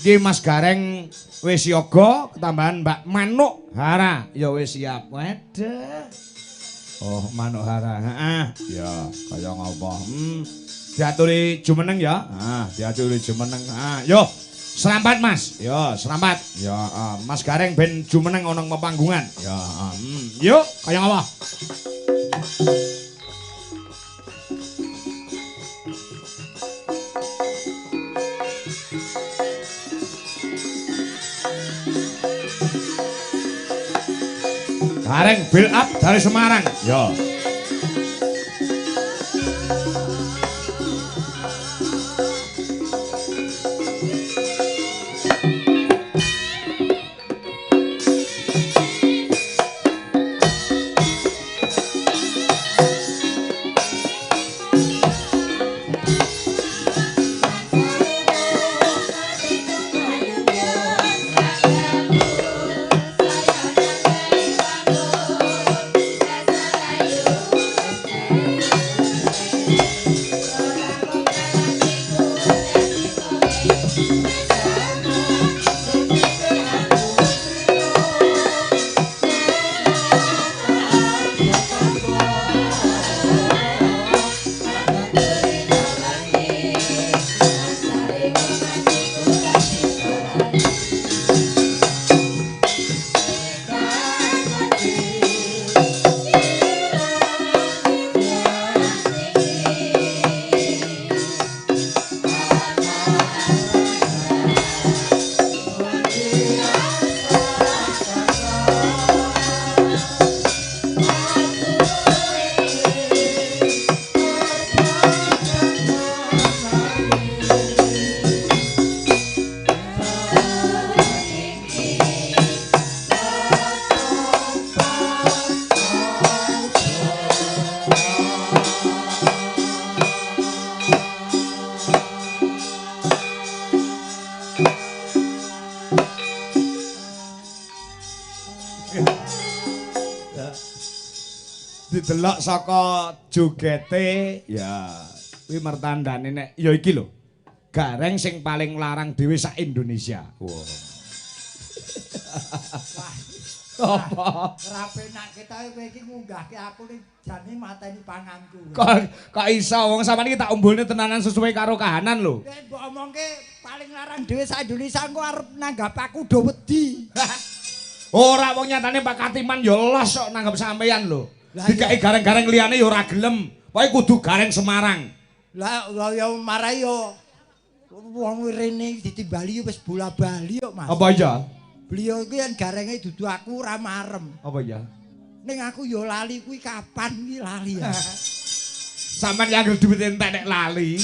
Iki Mas Gareng wis yoga ketambahan Mbak Manuk Hara ya wis siap. Waduh. Oh, Manuk Hara. Heeh. Ya, kaya ngapa? Diaturi jumeneng ya. Diaturi jumeneng. Yo, serampat Mas. Yo, serampat. Ya, Mas Gareng ben jumeneng ana pepanggungan. Ya, Yuk, kaya ngapa? Gareng build up dari Semarang. Yo. Didelok saka jogete ya kuwi mertandane nek ya iki lho. Gareng sing paling larang dhewe sak Indonesia. Wow. Apa? Ora penak kita kowe iki ngunggahke aku ning jane mateni panganku. Kok iso wong sampean iki tak umbulne tenanan sesuai karo kahanan lho. Nek mbok omongke paling larang dhewe sak Indonesia engko arep nanggap aku do wedi. Ora wong nyatane Pak Katiman ya los kok nanggap sampeyan lho. Dikai gareng-gareng liyane ya ora gelem. Pokoke kudu gareng Semarang. Lah ya marai yo wong rene ditimbali wis bola-bali kok Mas. Apa ya? Beliau iki yen garenge dudu aku ora marem. Apa ya? Ning aku yo lali kuwi kapan iki lali ya. Sampeyan yang duwit entek nek lali.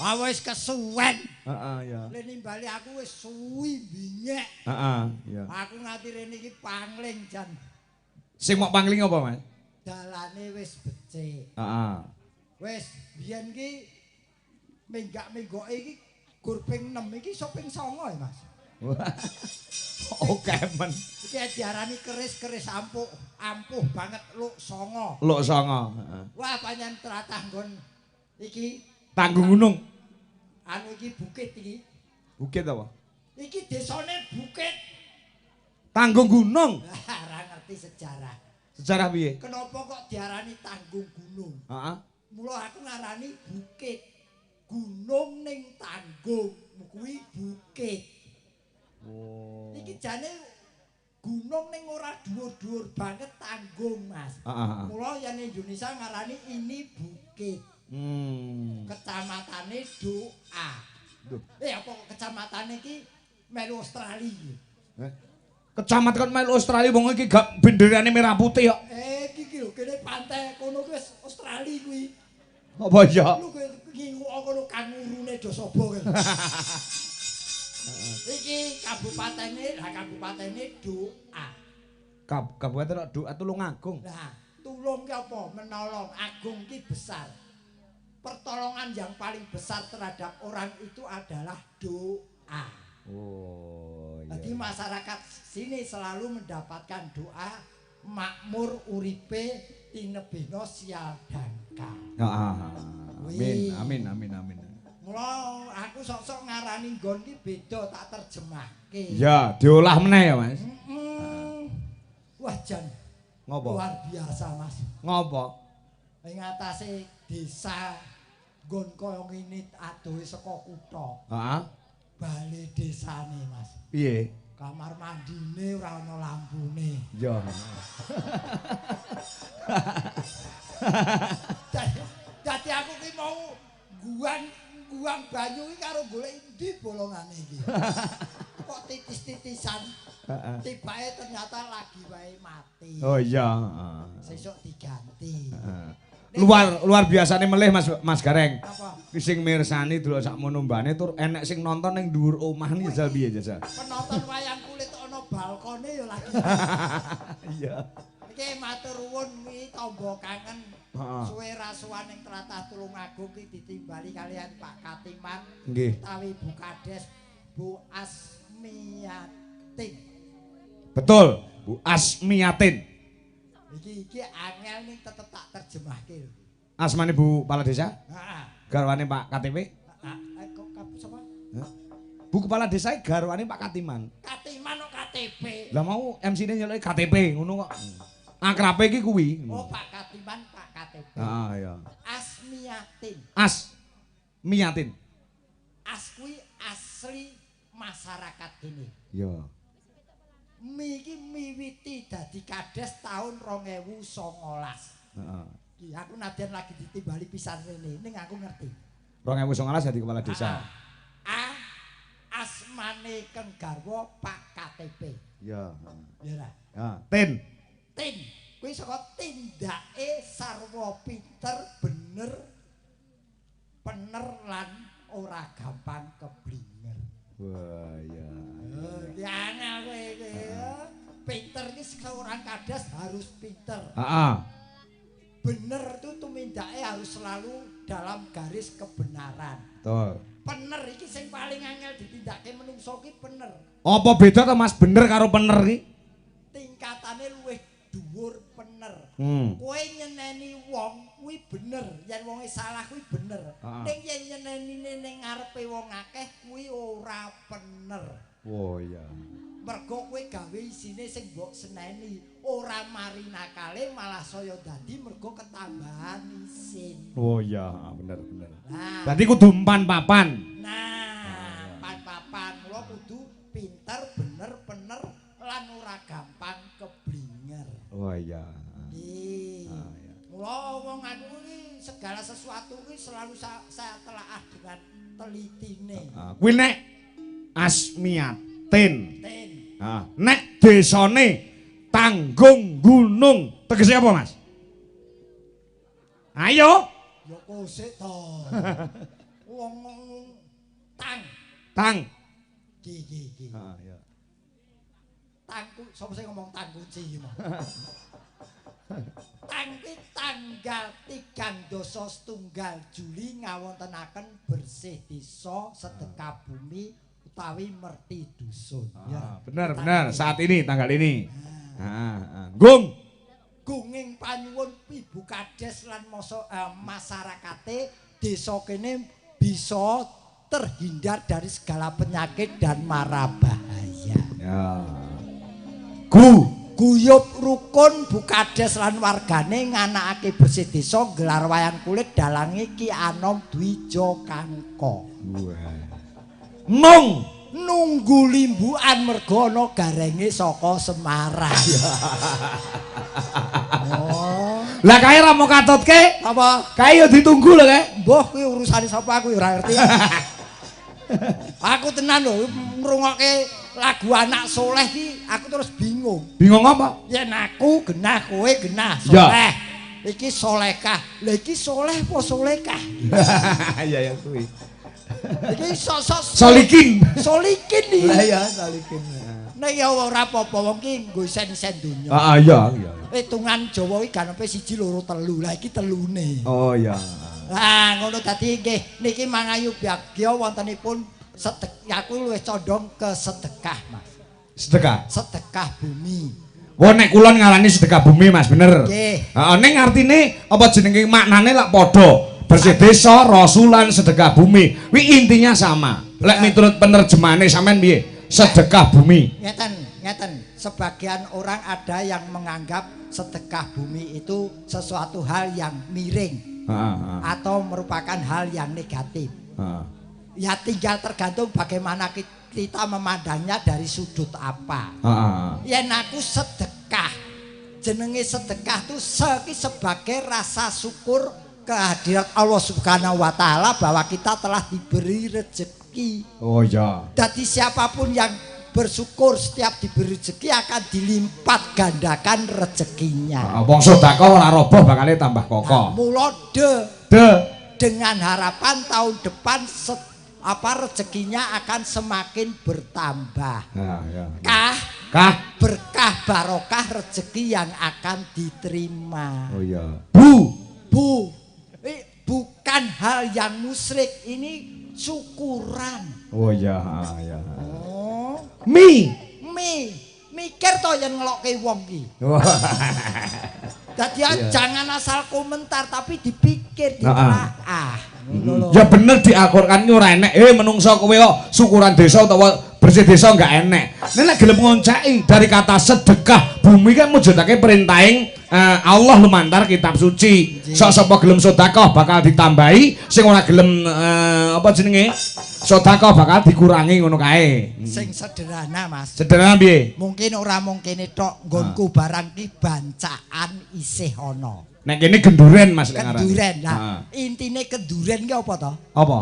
Ah wis kesuwen. Heeh ya. Le nimbali aku wis suwi binyek. Heeh ya. Aku nganti rene iki pangling jan. Sing mok pangling apa, Mas? Dalane wis becik. Heeh. Wis biyen ki menggak-menggoke iki gur ping 6 iki iso ping 9 ya, Mas. Oke men. Iki diarani keris-keris ampuh banget luk 9. Luk 9, heeh. Wah panjen tratah nggon iki Tanggung Gunung. Anu iki bukit iki. Bukit apa? Iki desane bukit. Tanggung Gunung. Ora ngerti sejarah. Sejarah piye? Kenapa kok diarani Tanggung Gunung? Heeh. Mula aku ngarani bukit. Gunung ning tanggung, kuwi bukit. Oh. Iki jane gunung ning ora dhuwur-dhuwur banget tanggung, Mas. Mula yen Indonesia ngarani ini bukit. Kecamatane Doa. Apa kecamatane iki melu Australia. Kecamatan melu Australia wong iki gak benderane merah putih kok. Iki lho kene pantai kono kuwi wis Australia kuwi. Apa ya? Lu ngingu kono kangurune Dosaba kan. Iki kabupatene Doa. Kabupaten Doa Tulungagung. Nah, tulung ki apa? Menolong, agung ki besar. Pertolongan yang paling besar terhadap orang itu adalah doa. Oh, iya. Jadi masyarakat sini selalu mendapatkan doa makmur uripe tinebino sial dangkal. Amin. Mula aku sok-sok ngarani nggon ki beda tak terjemahke. Ya, diolah meneh ya, Mas. Wah, jan. Ngopo? Luar biasa, Mas. Ngopo? Ing atase desa nggon kaya ngene adohe saka kutha. Heeh. Bale desane, Mas. Piye? Kamar mandine ora ana lampune. Ya. Dadi aku ki mau guang banyu iki karo golek endi bolongane iki. Kok titis-titisan. Heeh. Tibake ternyata lagi wae mati. Oh iya, Sesuk diganti. Luar biasane melih Mas Gareng. Apa? Ki sing mirsani delok sakmono mbane tur enek sing nonton ning dhuwur omah ni jajal piye jajal. Penonton wayang kulit ana balkone ya lagi. Iya. Iki matur nuwun iki tamba kangen. Heeh. Suwe rasuhan ing tlatah Tulungagung ki ditimbali kalian Pak Katiman Nggih. utawi Bu Kades Bu Asmiyatin. Betul, Bu Asmiyatin. Iki angel ning tetep tak terjemahke. Asmane Bu Kepala Desa? Heeh. Garwane Pak KTP? Kok sapa? Bu Kepala Desa garwane Pak Katiman. Katiman kok KTP. Lah mau MC-ne nyeluki KTP ngono kok. Akrabe iki kuwi. Oh, Pak Katiman Pak KTP. Heeh, ya. Asmiyatin. Asmiyatin. As kuwi asli masyarakat ini. Ya. Iki miwiti dadi kades tahun 2019. Heeh. Iki aku nadyan lagi ditimbali pisan rene ning aku ngerti. 2019 dadi kepala desa. Asmane Keng Garwa Pak KTP. Ya. Ya ra. Ya, Tin. Tin. Kuwi saka tindake sarwa pinter, bener, pener lan ora gampang keblinger. Wah, ya. Ya angel kowe iki. Pinter iki seorang kades harus pinter. Heeh. Bener tuh tumindake harus selalu dalam garis kebenaran. Betul. Pener iki sing paling angel ditindakake menungso ki pener. Apa beda to Mas bener karo pener iki? Tingkatane luwih dhuwur pener. Kowe nyeneni wong kuwi bener, yen wonge salah kuwi bener. Ning yen nyenenine ning ngarepe wong akeh kuwi ora pener. Oh iya. Mergo kowe gawe isine sing mbok seneni, ora mari nakale malah saya dadi mergo ketambahan isin. Oh iya, bener. Nah, Berarti kudu empan papan. nah, papan mula kudu pinter, bener, pener lan ora gampang keblinger. Oh iya. Iya. Mula wong aku iki segala sesuatu iki selalu saya telaah dengan telitine. Kuwi nek Asmiyatin. Ten. Nek desane Tanggung Gunung tegese apa Mas? Ayo. Ya kosik to. Wong tang. Iki. Ya. Tangku sapa sing ngomong tang kunci iki mau. Tangki tanggal 3 doso setunggal Juli ngawontenaken bersih desa sedekah bumi utawi merti dusun. Ya. Benar saat ini tanggal ini. Gung. Gunging panyuwun Ibu Kades lan masyarakate desa kene bisa terhindar dari segala penyakit dan mara bahaya. Ya. Guyub rukun Bu Kades lan wargane nganakake bersih desa gelar wayang kulit dalange Ki Anom Dwija Kangka. Nunggu limbukan mergo ana garenge saka Semarang. Oh. Lah kae ra mau katutke? Apa? Kae yo ditunggu lho kae. Mbah kuwi urusane sapa aku ora ngerti. Aku tenan lho ngrungokke lagu anak soleh ki aku terus bingung. Bingung apa? Yen aku genah kowe genah soleh. Iki solekah. Lah iki soleh apa solekah? Iya ya kuwi. Iki Solikin. Solikin iki. Lah ya solikin. Nek ya ora apa-apa wong ki nggo sen-sen donya. Iya. Hitungan Jawa iki ganepe 1 2 3. Lah iki telune. Oh iya. Lah ngono dadi nggih niki mangayu bagya wontenipun aku luwih condong ke sedekah, Mas. Sedekah. Sedekah bumi. Wah nek kulon ngarani sedekah bumi Mas bener. Nggih. Heeh ning artine apa jenenge maknane lak padha. bersih desa, rasulan sedekah bumi. Wi intinya sama. Lek miturut penerjemahane sampean piye? Sedekah bumi. Ngeten. Sebagian orang ada yang menganggap sedekah bumi itu sesuatu hal yang miring atau merupakan hal yang negatif. Ya tinggal tergantung bagaimana kita memandangnya dari sudut apa. Yen aku sedekah, jenenge sedekah itu sebagai rasa syukur kehadirat Allah Subhanahu wa taala bahwa kita telah diberi rezeki. Oh iya. Jadi siapapun yang bersyukur setiap diberi rezeki akan dilipat gandakan rezekinya. Wong sedekah ora roboh bakal tambah kokoh. Mula dengan harapan tahun depan rezekinya akan semakin bertambah. Kah berkah barokah rezeki yang akan diterima. Oh iya. Bukan hal yang musyrik, ini syukuran. Oh iya, iya. Oh, mikir to yen ngelokke wong ki. Dadi jangan asal komentar tapi dipikir ditelaah. Ya bener diakurkan ora enek. Menungso kowe kok syukuran desa utawa bersih desa enggak enek. Nek gelem ngoncaki dari kata sedekah bumi kan mujudake perintahing Allah lumantar kitab suci. Sok sapa gelem sedekah bakal ditambahi, sing ora gelem apa jenenge? Sedekah bakal dikurangi ngono kae. Sing sederhana, Mas. Sederhana piye? Mungkin ora mung kene tok nggonku barang ki bancaan isih ana. Nek kene genduren Mas lek ngarani. Genduren. Lah, intine genduren ki apa to? Apa?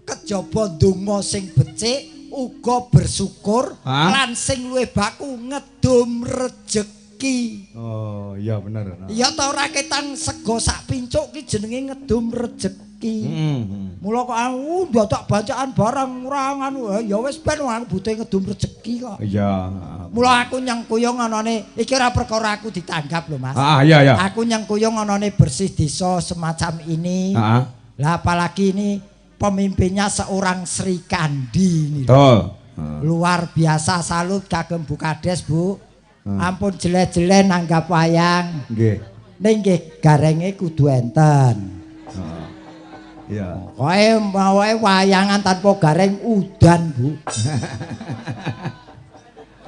Kejaba donga sing becik uga bersyukur lan sing luwih baku ngedum rezeki. Oh, iya bener. Ya ta ora ketan sego sak pincuk ki jenenge ngedum rezeki. Mula kok aku dadak bacaan barang ora ngono ya wis ben aku butuh ngedum rezeki kok. Iya. Mula aku nyengkuyung anane iki ora perkara aku ditanggap lho Mas. Iya. Aku nyengkuyung anane bersih desa semacam ini. Lah apalagi ini pemimpinnya seorang Sri Kandi ini. Luar biasa, salut kagem Bu Kades, Bu. Ampun jelek-jelek nanggap wayang. Nggih. Ning nggih garenge kudu enten. Iya. Kowe mawe wayangan tanpa gareng udan, Bu.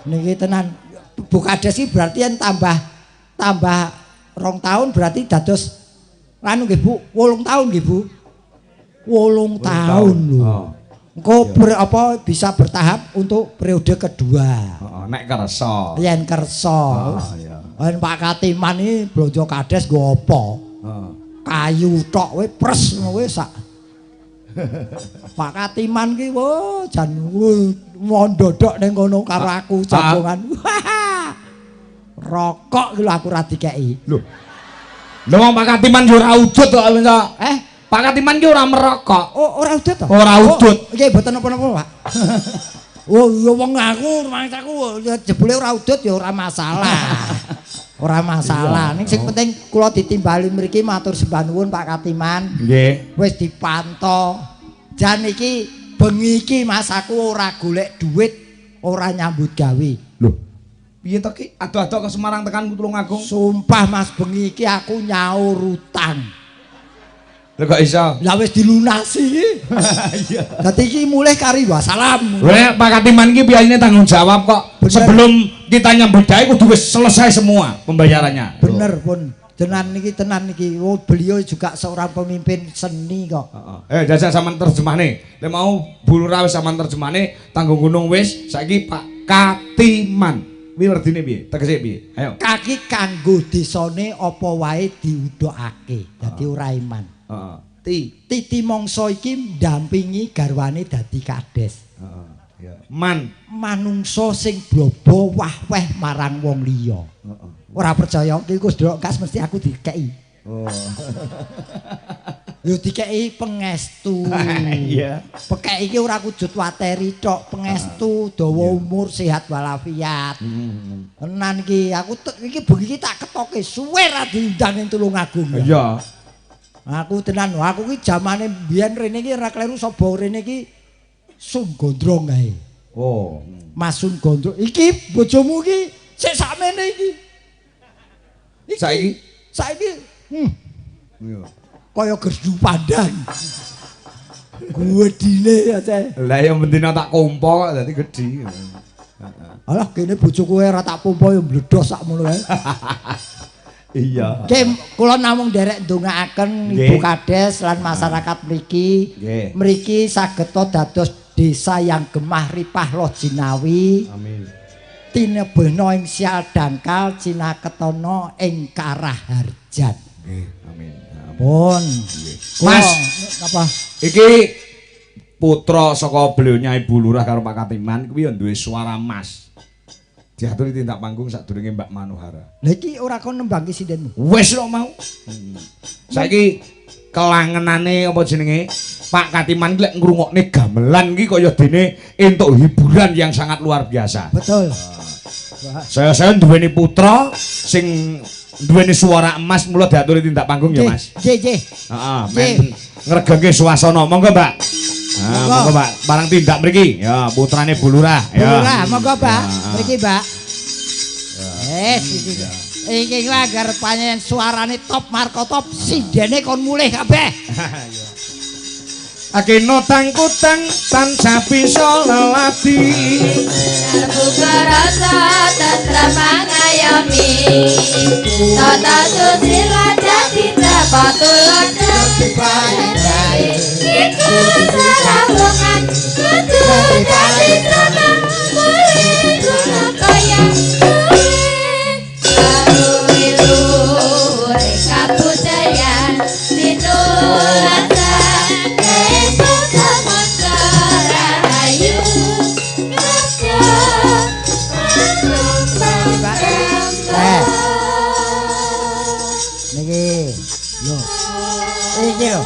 Niki tenan Bu Kades iki berarti yen tambah 2 tahun berarti dados anu nggih Bu, 8 tahun nggih Bu. 8 tahun lho. Engko bisa bertahap untuk periode kedua. Nek kersa. Yen kersa. Yen Pak Katiman iki blonjo Kades nggo apa? Kayu tok we pres wis sak. Pak Katiman ki jan mondodok ning kono karo aku jagongan. Rokok ki lho aku ra dikeki. Lho wong Pak Katiman yo ora udut kok. Pak Katiman ki ora merokok. Oh, ora udut to? Ora udut. Nggih mboten napa-napa, Pak. Oh, ya wong aku rumangsaku jebule ora udut ya ora masalah. Ora masalah. Ning sing penting kula ditimbali mriki matur sembah nuwun Pak Katiman. Nggih. Wis dipantau. Jan iki bengi iki Mas aku ora golek duit, ora nyambut gawe. Lho. Piye to ki? Ado-ado ke Semarang tekan Tulungagung. Sumpah Mas bengi iki aku nyaur utang. Lha kok iso? Lah wis dilunasi. Iya. Dadi iki mulih kari wassalam. Lha Pak Katiman iki piyane tanggung jawab kok. Sebelum kita nyambut gawe kudu wis selesai semua pembayarannya. Bener pun. Tenan niki. Oh, beliau juga seorang pemimpin seni kok. Jajak sampean terjemahne. Lek mau Bu Lurah wis sampean terjemahne, Tanggung Gunung wis, saiki Pak Katiman. Kuwi werdine piye? Tegese piye? Ayo. Kaki kanggo desane apa wae diudhokake. Dadi ora iman. Titi mangsa iki ndampingi garwane dadi kades. Manungsa sing blobo wah-weh marang wong liya. Ora percaya iki Gus Ndok kas mesti aku dikeki. Oh. Yo dikeki pengestu. Iya. Pekek iki ora wujud wateri tok, pengestu dawa umur sehat walafiat. Tenan iki aku iki bengi iki tak ketoke suwe ra diundang ning Tulungagung. Iya. Aku tenan, aku ki jamane mbiyen rene iki ora kleru sapa rene iki Sun Gondrong kae. Oh, Mas Sun Gondrong. Iki bojomu iki sik sakmene iki. Saiki? Iya. kaya gerdu pandang. Gedine aja. Lah ya mendina tak kompo kok dadi gedhi. Alah kene bojoku ora tak pompa ya mbledos sakmono ae. Iya. Nggih, kula namung nderek ndongaaken Ibu Kades lan masyarakat mriki. Mriki sageta dados desa yang gemah ripah loh jinawi. Amin. Tinebena ing sial dangkal cinaketana ing karaharjan. Nggih, amin. Pun. Mas, apa? Iki putra saka beliaunya Ibu Lurah karo Pak Katiman kuwi ya duwe suara mas. Diaturi tindak panggung sadurunge Mbak Manohara. Lah iki ora kon nembangke sindenmu. Wis kok mau. Saiki kelangenane apa jenenge? Pak Katiman lek ngrungokne gamelan iki kaya dene entuk hiburan yang sangat luar biasa. Betul. Saya duweni putra sing duweni suara emas mula diaturi tindak panggung ya Mas. Nggih. Heeh, men ngregengke suasana. Monggo, Mbak. Monggo, Mbak. Barang tindak mriki. Ya, putrane Bu Lurah. Ya. Lurah, monggo, Mbak. Mriki, Mbak. Iki lagar panjenengan suarane top marko top sindene kon mulih kabeh. Akino tangkutang tansah bisa lelati Buka rasa tantra mangayomi Tata susila jati tapatulot jati panjai Iku sarabungan kutu jati sama Mulai guna kaya Karuilu rekapu jayan Tinulasa Kesu samudra rahayu Raja Niki. Yo. Iki lho.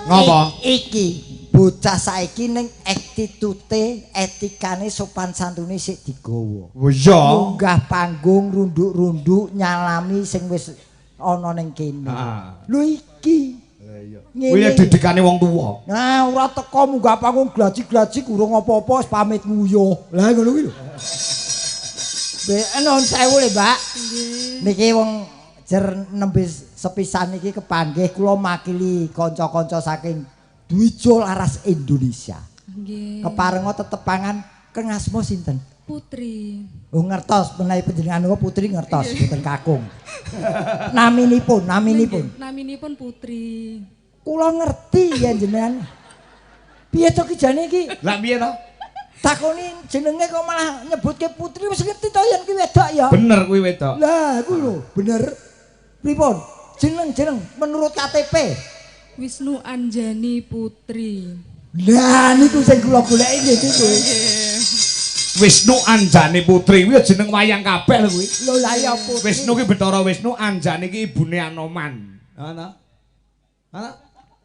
Ngopo? Iki bocah saiki ning attitude etikane sopan santune sik digawa. Oh iya. Munggah panggung runduk-runduk nyalami sing wis ana ning kene. Lho iki. Kuwi didikane wong tuwa. Nah, ora teko munggah panggung glaji-glaji urung apa-apa wis pamit nguyuh. Lah ngono kuwi lho. Nuwun sewu le, Mbak. Niki wong jer nembe sepisan iki kepanggih kula makili kanca-kanca saking Dwijo Laras Indonesia. Nggih. Keparenga tetepangan Kang asma sinten? Putri. Oh ngertos menawi panjenengan niku Putri ngertos boten kakung. Naminipun. Naminipun Putri. Kula ngerti ya jenengan. Piye to ki jane iki? Lah piye to? Takoni jenenge kok malah nyebutke Putri wis ngerti to yen ki wedok ya. Bener kuwi wedok. Lah kuwi lho, bener. Pripun? Jeneng menurut KTP. Wisnu Anjani Putri. Lah niku sing kula goleki nggih niku. Wisnu Anjani Putri kuwi jeneng wayang kabeh lho kuwi. Lho lah ya Putri. Wisnu ki Bathara Wisnu, Anjani ki ibune Anoman. Ana?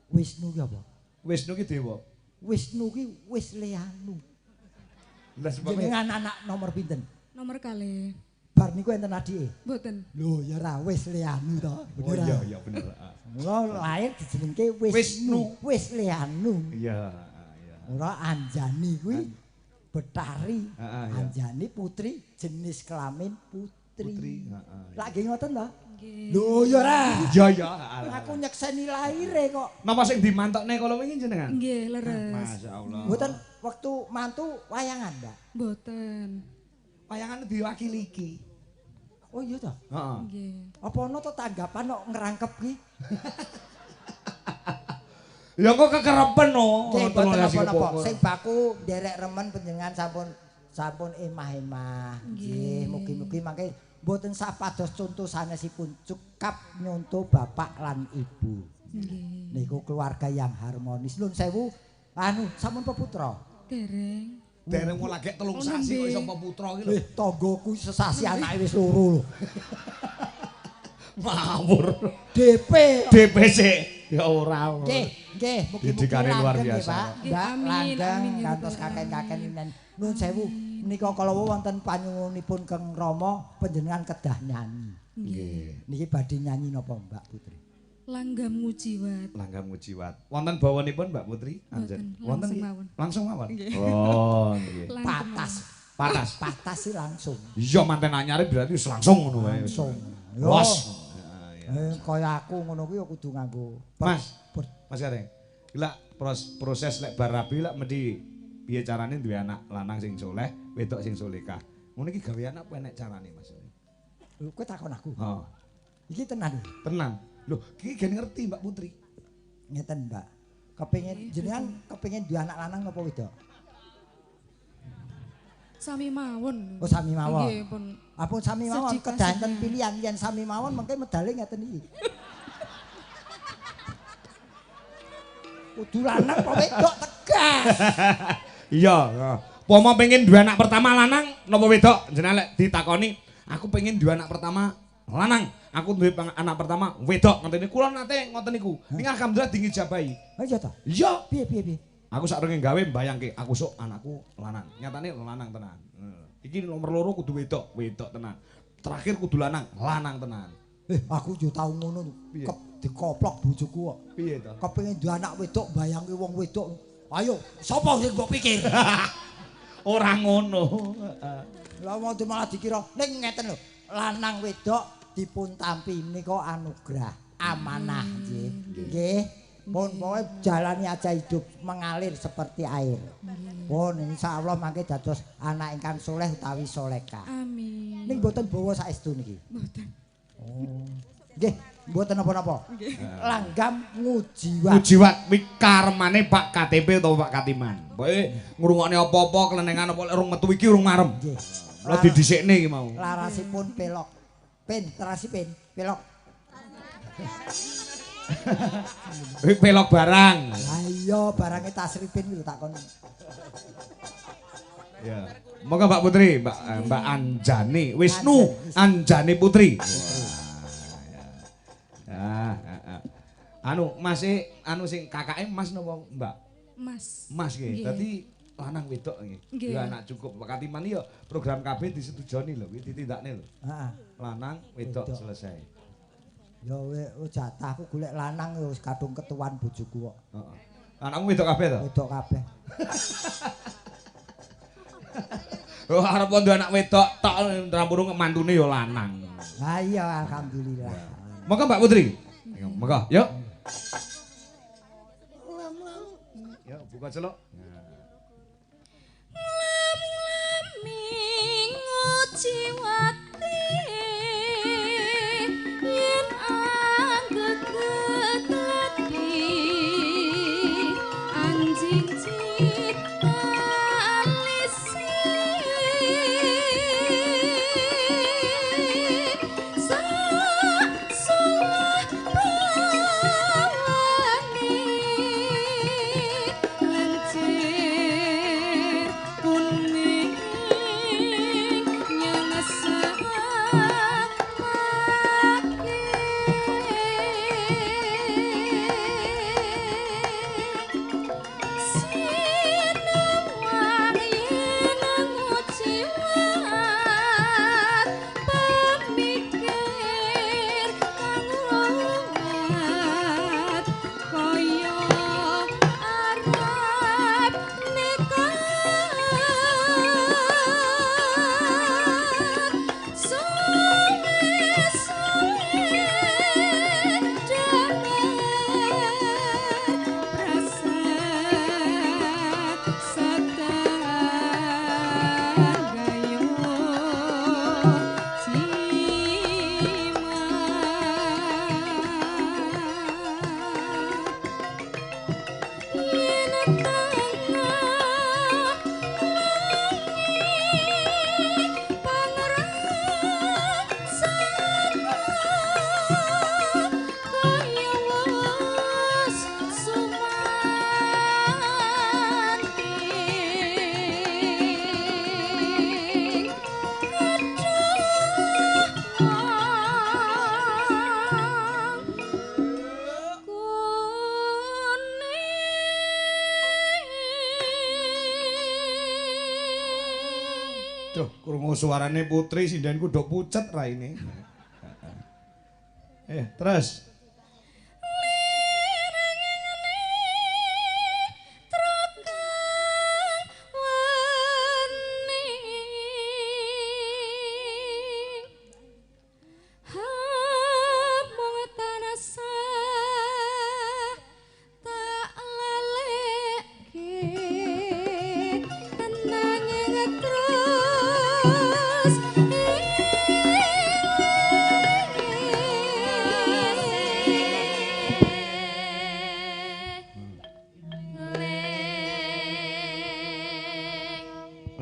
Wisnu ki apa? Wisnu ki dewa. Wisnu ki Wisleanu. Lah sebab Jenengan anak nomor pinten? Nomor kalih. Bar niku enten adike. Mboten. Lho ya ra Wisleanu to. Oh iya bener. Mula lahir dijenengke Wisnu Wisleanu. Iya. Ora Anjani kuwi Betari. Iya. Anjani Putri jenis kelamin Putri. Lah nggih ngoten to? Nggih. Lho ya ra. Iya. Aku nyekseni lahire kok. Napa sing dimantokne kala wingi jenengan? Nggih, leres. Masyaallah. Mboten waktu mantu wayangan, Mbak. Mboten. Wayangan diwakili iki. Oh iya toh? Heeh. Nggih. Apa ana to tanggapan kok ngerangkep ki? Ya kok kekerepen no. Nggih, mboten napa-napa. Sing baku nderek remen panjenengan sampun emah-emah. Nggih, mugi-mugi mangke mboten sapados contoh sanesipun cukap nyontoh bapak lan ibu. Nggih. Niku keluarga yang harmonis. Nuwun sewu, sampun peputra. Dereng. Dereng mau lagi telung sasi kok iso peputra iki lho. Tanggoku sesasi anake wis loro lho. Ngawur. DP sik. Ya ora. Nggih, mugi-mugi Didikane luar langgeng, biasa. Pak. Nggih, Mbak amin, langgeng amin, ya ngantos Rabbal kakek-kakek alamin. inen. Nuwun sewu, menika kala wonten panyuwunipun Kang Rama panjenengan kedah nyanyi. Nggih. Niki badhe nyanyi napa Mbak Putri? Langgam Ngujiwat. Langgam Ngujiwat. Wonten bawanipun Mbak Putri? Mboten, Wonten langsung nggih? mawon. Langsung mawon. Nggih. Oh, nggih. Langgam Patas. Panas. Patas sih langsung. Iya manten anyare berarti wis langsung ngono wae. Langsung. Los. Kaya aku ngono kuwi ya kudu nganggo. Mas, Mas Gareng. Lah proses lek bar rabi lek mesti piye carane duwe anak lanang sing soleh, wedok sing solehah. Ngono iki gawe anak apa enek carane, Mas? Lho kowe takon aku. Heeh. Iki tenan. Tenan. Lho, iki gen ngerti Mbak Putri. Ngeten, Mbak. Kepengin jenengan kepengin duwe anak lanang apa wedok? Sami mawon. Oh sami mawon. Nggih pun. Apa sami mawon Sedikah kedanten sedikah. pilihan yen sami mawon mengke medale ngeten iki. Kudu lanang apa wedok tegas. Iya, pomo pengen duwe anak pertama lanang napa wedok? Jenenge lek ditakoni, aku pengen duwe anak pertama lanang, aku duwe anak pertama wedok. Ngene kula nate ngoten niku. Ning alhamdulillah dingijabahi. Oh iya ta? Iya, Piye? aku sakrene gawe mbayangke aku sok anakku lanang. Nyatane lanang tenan. Iki nomor loro kudu wedok tenan. Terakhir kudu lanang tenan. Aku yo tau ngono. Piye? Dikoplok bojoku kok. Piye to? Kepengin duwe anak wedok bayangke wong wedok. Ayo, sapa sing mbok pikir? Ora ngono. Lah mau malah dikira ning ngeten lho. Lanang wedok dipun tampi menika anugerah, amanah nggih. Nggih. Pun pokoke jalani aja hidup mengalir seperti air. Pun insyaallah mangke dados anak ingkang soleh utawi soleka. Amin. Ning mboten bawa saestu niki. Mboten. Oh. Nggih, mboten napa-napa. Langgam ngujiwat. Mujiwat kuwi karmane Pak KTP utawa Pak Katiman. Pokoke ngrungokne apa-apa kelenengan apa lek urung metu iki urung marem. Nggih. Lah didhisikne iki mau. Larasipun pelok. Terasi pelok. Kuwi pelok barang. Lah iya barange tasripin iki lho takon. Ya. Moga Mbak Putri, Mbak Anjani, Wisnu Anjani Putri. Ya. Anu, Mas anu sing kakake Mas napa Mbak? Mas. Mas nggih. Nggih. Dadi lanang wedok nggih. Nggih. Ya anak cukup. Pak Katiman ya program KB disetujoni lho, kuwi ditindakne lho. Heeh. Lanang wedok Wedok. selesai. Ya jatahku golek lanang ya wis kadung ketuan bojoku kok. Heeh. Anakmu wedok kabeh to? Wedok kabeh. Oh, arep duwe anak wedok tok rampung mantune ya lanang. Lah iya alhamdulillah. Monggo Mbak Putri. Monggo, yuk. Yuk, buka celok. Ngujiwati yen anggegeti anjing citalisi sak salah bawane lencir kuning Duh, krungu suarane Putri sindenku ndok pucet raine. Terus. Mung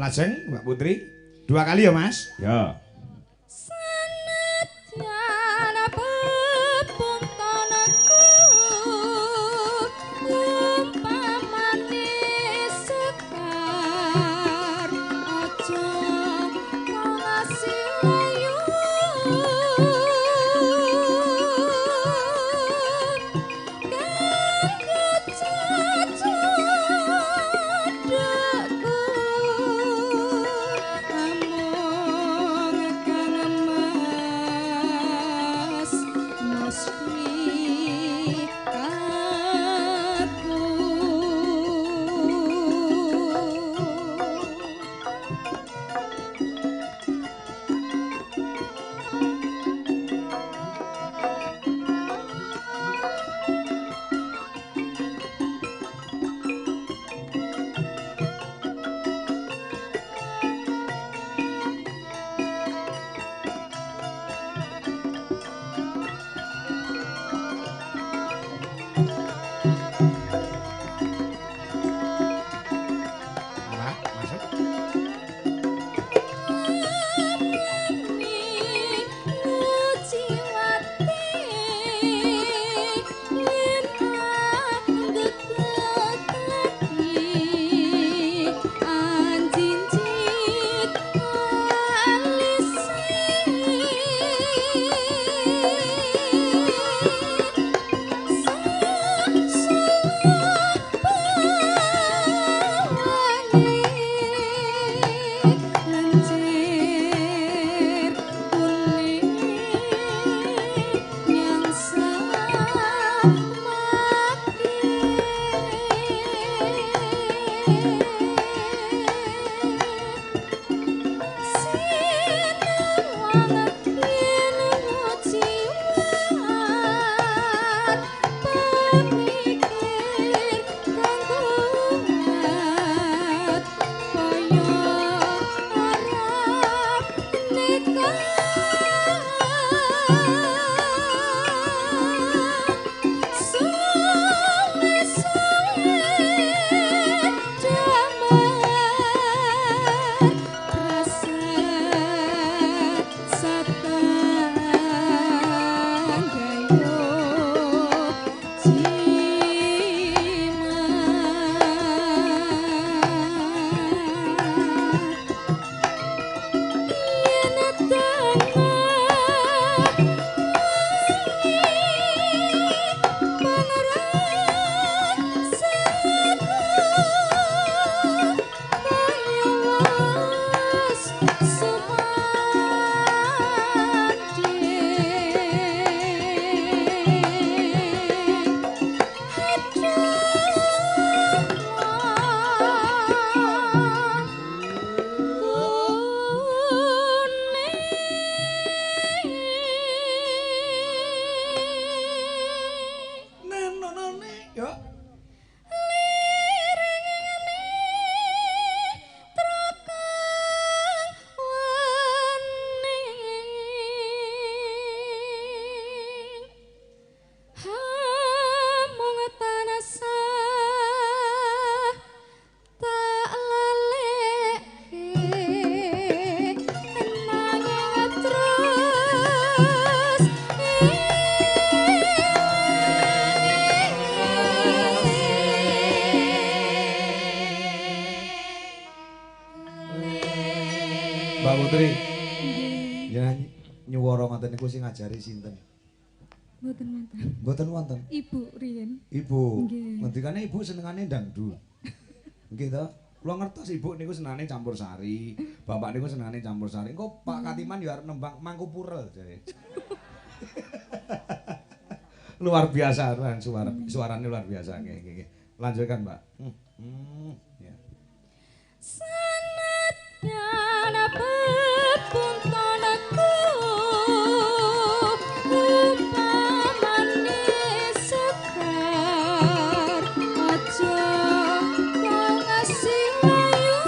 Lajeng Mbak Putri, 2 kali ya Mas? Ya. Mbak Putri. Ya nyuwara ngoten niku sing ngajari sinten? Mboten wonten. Mboten wonten. Ibu riyen. Ibu. Nggih. Ngendikane ibu senengane dangdut. Nggih to? Kula ngertos ibu niku senengane campur sari, bapak niku senengane campur sari. Engko Pak Katiman ya arep nembang Mangkupurel jare. Luar biasa kan suarane luar biasa nggih. Lanjutkan, Mbak. Ya. Sanadyan pepuntonku upamane sekar aja kang ngasih ayu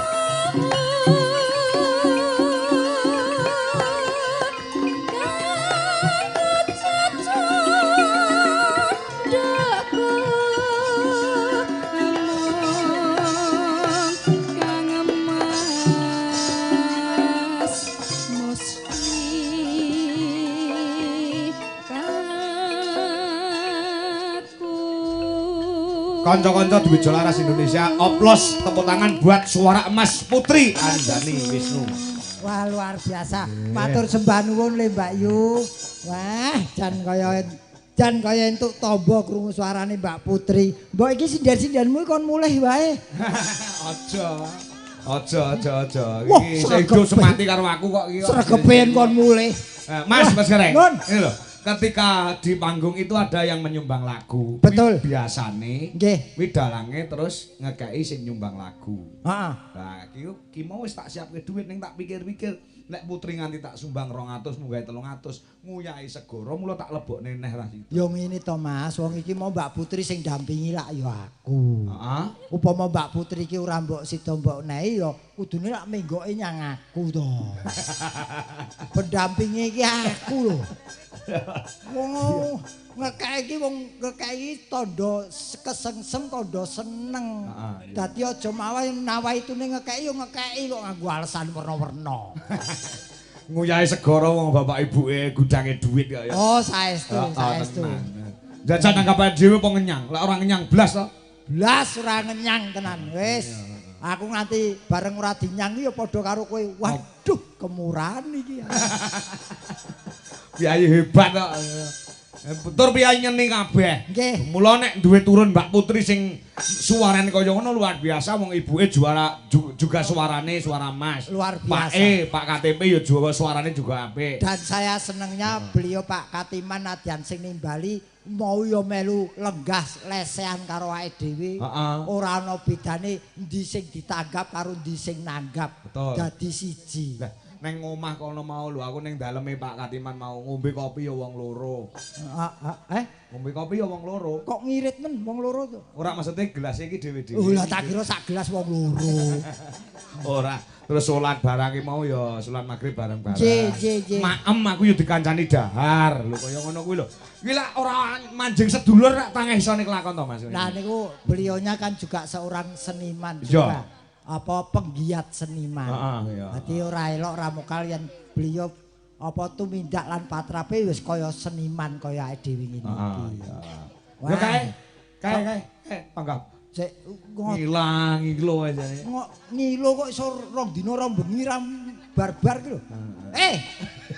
Kanca-kanca duwe Jolaras Indonesia, oplos tepuk tangan buat suara emas Putri Anjani Wisnu. Wah luar biasa. Matur sembah nuwun le Mbak Yu. Wah, jan kaya entuk tombo krungu suarane Mbak Putri. Mbok iki sinden-sindenmu kon mulih wae. Aja. Wah, Iki sedo semati karo aku kok iki. Sregepen kon mulih. Mas Gareng. Nun. Ini loh. Ketika di panggung itu ada yang menyumbang lagu. Betul. Biasane Nggih. kuwi dalange terus ngekeki sing nyumbang lagu. Heeh. Nah, ki mau wis tak siapke dhuwit ning tak pikir-pikir nek Putri nganti tak sumbang 200 munggah 300 nguyahi segara mula tak lebokne neh ra situ. Yo ngene to Mas, wong iki mau Mbak Putri sing dampingi lak yo aku. Heeh. Upama Mbak Putri iki ora mbok sida mbok nehi yo kudune lak menggoke nyang aku to. Pendampinge iki aku lho. Wong ngekeki iki wong ngekeki tandha kesengsem tandha seneng. Dadi aja mawa nawahi tune ngekeki yo ngekeki kok nganggo alasan werna-werna. Nguyahi segara wong bapak ibuke gudange dhuwit kok ya. Oh, saestu. Jajan anggapan dhewe apa ngenyang? Lah ora ngenyang blas to. Blas ora ngenyang tenan. Wis. Aku nganti bareng ora dinyang ya padha karo kowe. Waduh, kemurahan iki. Piyayi hebat kok. Tur piyayi ngeni kabeh. Nggih. Mula nek duwe turun Mbak Putri sing suarane kaya ngono luar biasa wong ibuke juara juga suarane suara emas. Luar biasa. Pak KTP ya juga suarane juga apik. Dan saya senengnya beliau Pak Katiman nadyan sing nimbali mau ya melu lenggah lesehan karo awake dhewe. Ora ana bedane endi sing ditanggap karo endi sing nanggap. Betul. Dadi siji. Neng omah kono mau lho aku ning daleme Pak Katiman mau ngombe kopi ya wong loro. Ngombe kopi ya wong loro. Kok ngirit men wong loro to? Ora maksudnya gelas iki dhewe-dhewe. Oh lah tak kira sak gelas wong loro. Ora. Terus salat barang mau ya salat magrib bareng-bareng. Nggih. Maem aku ya dikancani dahar. Lho kaya ngono kuwi lho. Kuwi lak ora manjing sedulur rak tangeh iso kelakon to Mas. Nah niku beliaunya kan juga seorang seniman Iya. juga. Apa penggiat seniman. Iya. Dadi ora elok ra mokal yen beliau apa tumindak lan patrape wis kaya seniman kaya awake dhewe ngene iki. Ya kae tanggap. Sik Ngilang iki lho ajane. ngilo kok iso rong dina rong bengi barbar ki lho.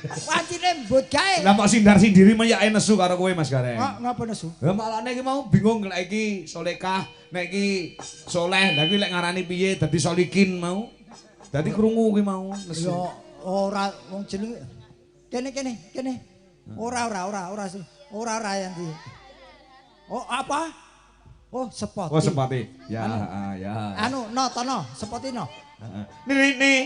Wancine mbut gae. Lah kok sindar-sindiri meyake nesu karo kowe Mas Gareng. Ngapa nesu? Lah malane iki mau bingung lek iki Solekah, nek iki Soleh, lah iki lek ngarani piye dadi Solikin mau. Dadi krungu kuwi mau nesu. Ya ora wong jenenge kene. Ora yang di. Oh apa? Oh sepoti. Oh sepati. Ya. Anu no tono sepoti no. Ni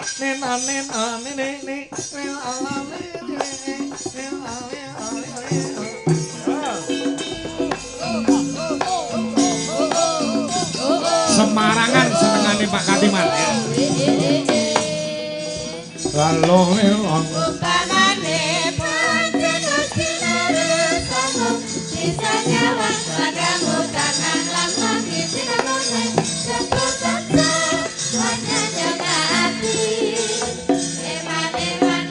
Semarangan senengane Pak Katiman ya. Lalu Umpamane pancen sinar somo bisa nyawa padamu tangan langsung di sinamone sepotata hanya jaga hati eman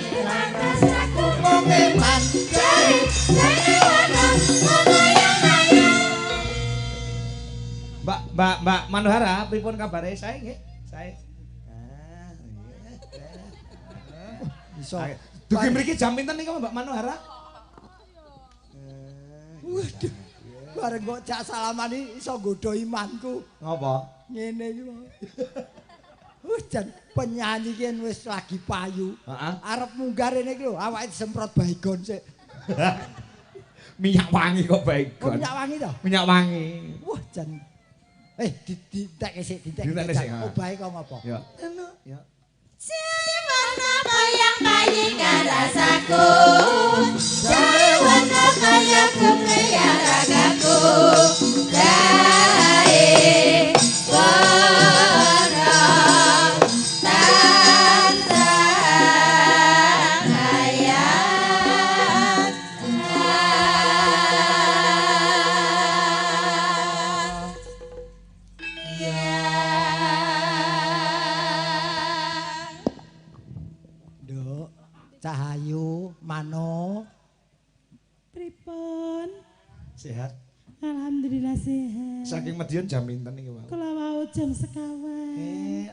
rasaku pengeman dari wana Mbak Manohara pripun kabare sae nggih? Sae. Iso. Dugi mriki jam pinten niku Mbak Manohara? Waduh. Bareng kok cak salaman iki iso nggodho imanku. Ngopo? Ngene iki. Jan penyanyi ki wis lagi payu. Arep munggah rene iki lho, awake disemprot baygon sik. Minyak wangi kok Oh, baygon. minyak wangi to? Minyak wangi. Wah, jan. Ditekke sik, Ditekke sik, ha. Obahe kok ngopo? Ya. Ya. Warna koyang bayangkan rasaku dari warna kayak kepriang ragaku dari warna tantang hayat Nduk, Cahayu, Mano. Pripun? Sehat. Alhamdulillah sehat. Saking Madiun jam pinten iki, Pak? Kula wau jam sekawan.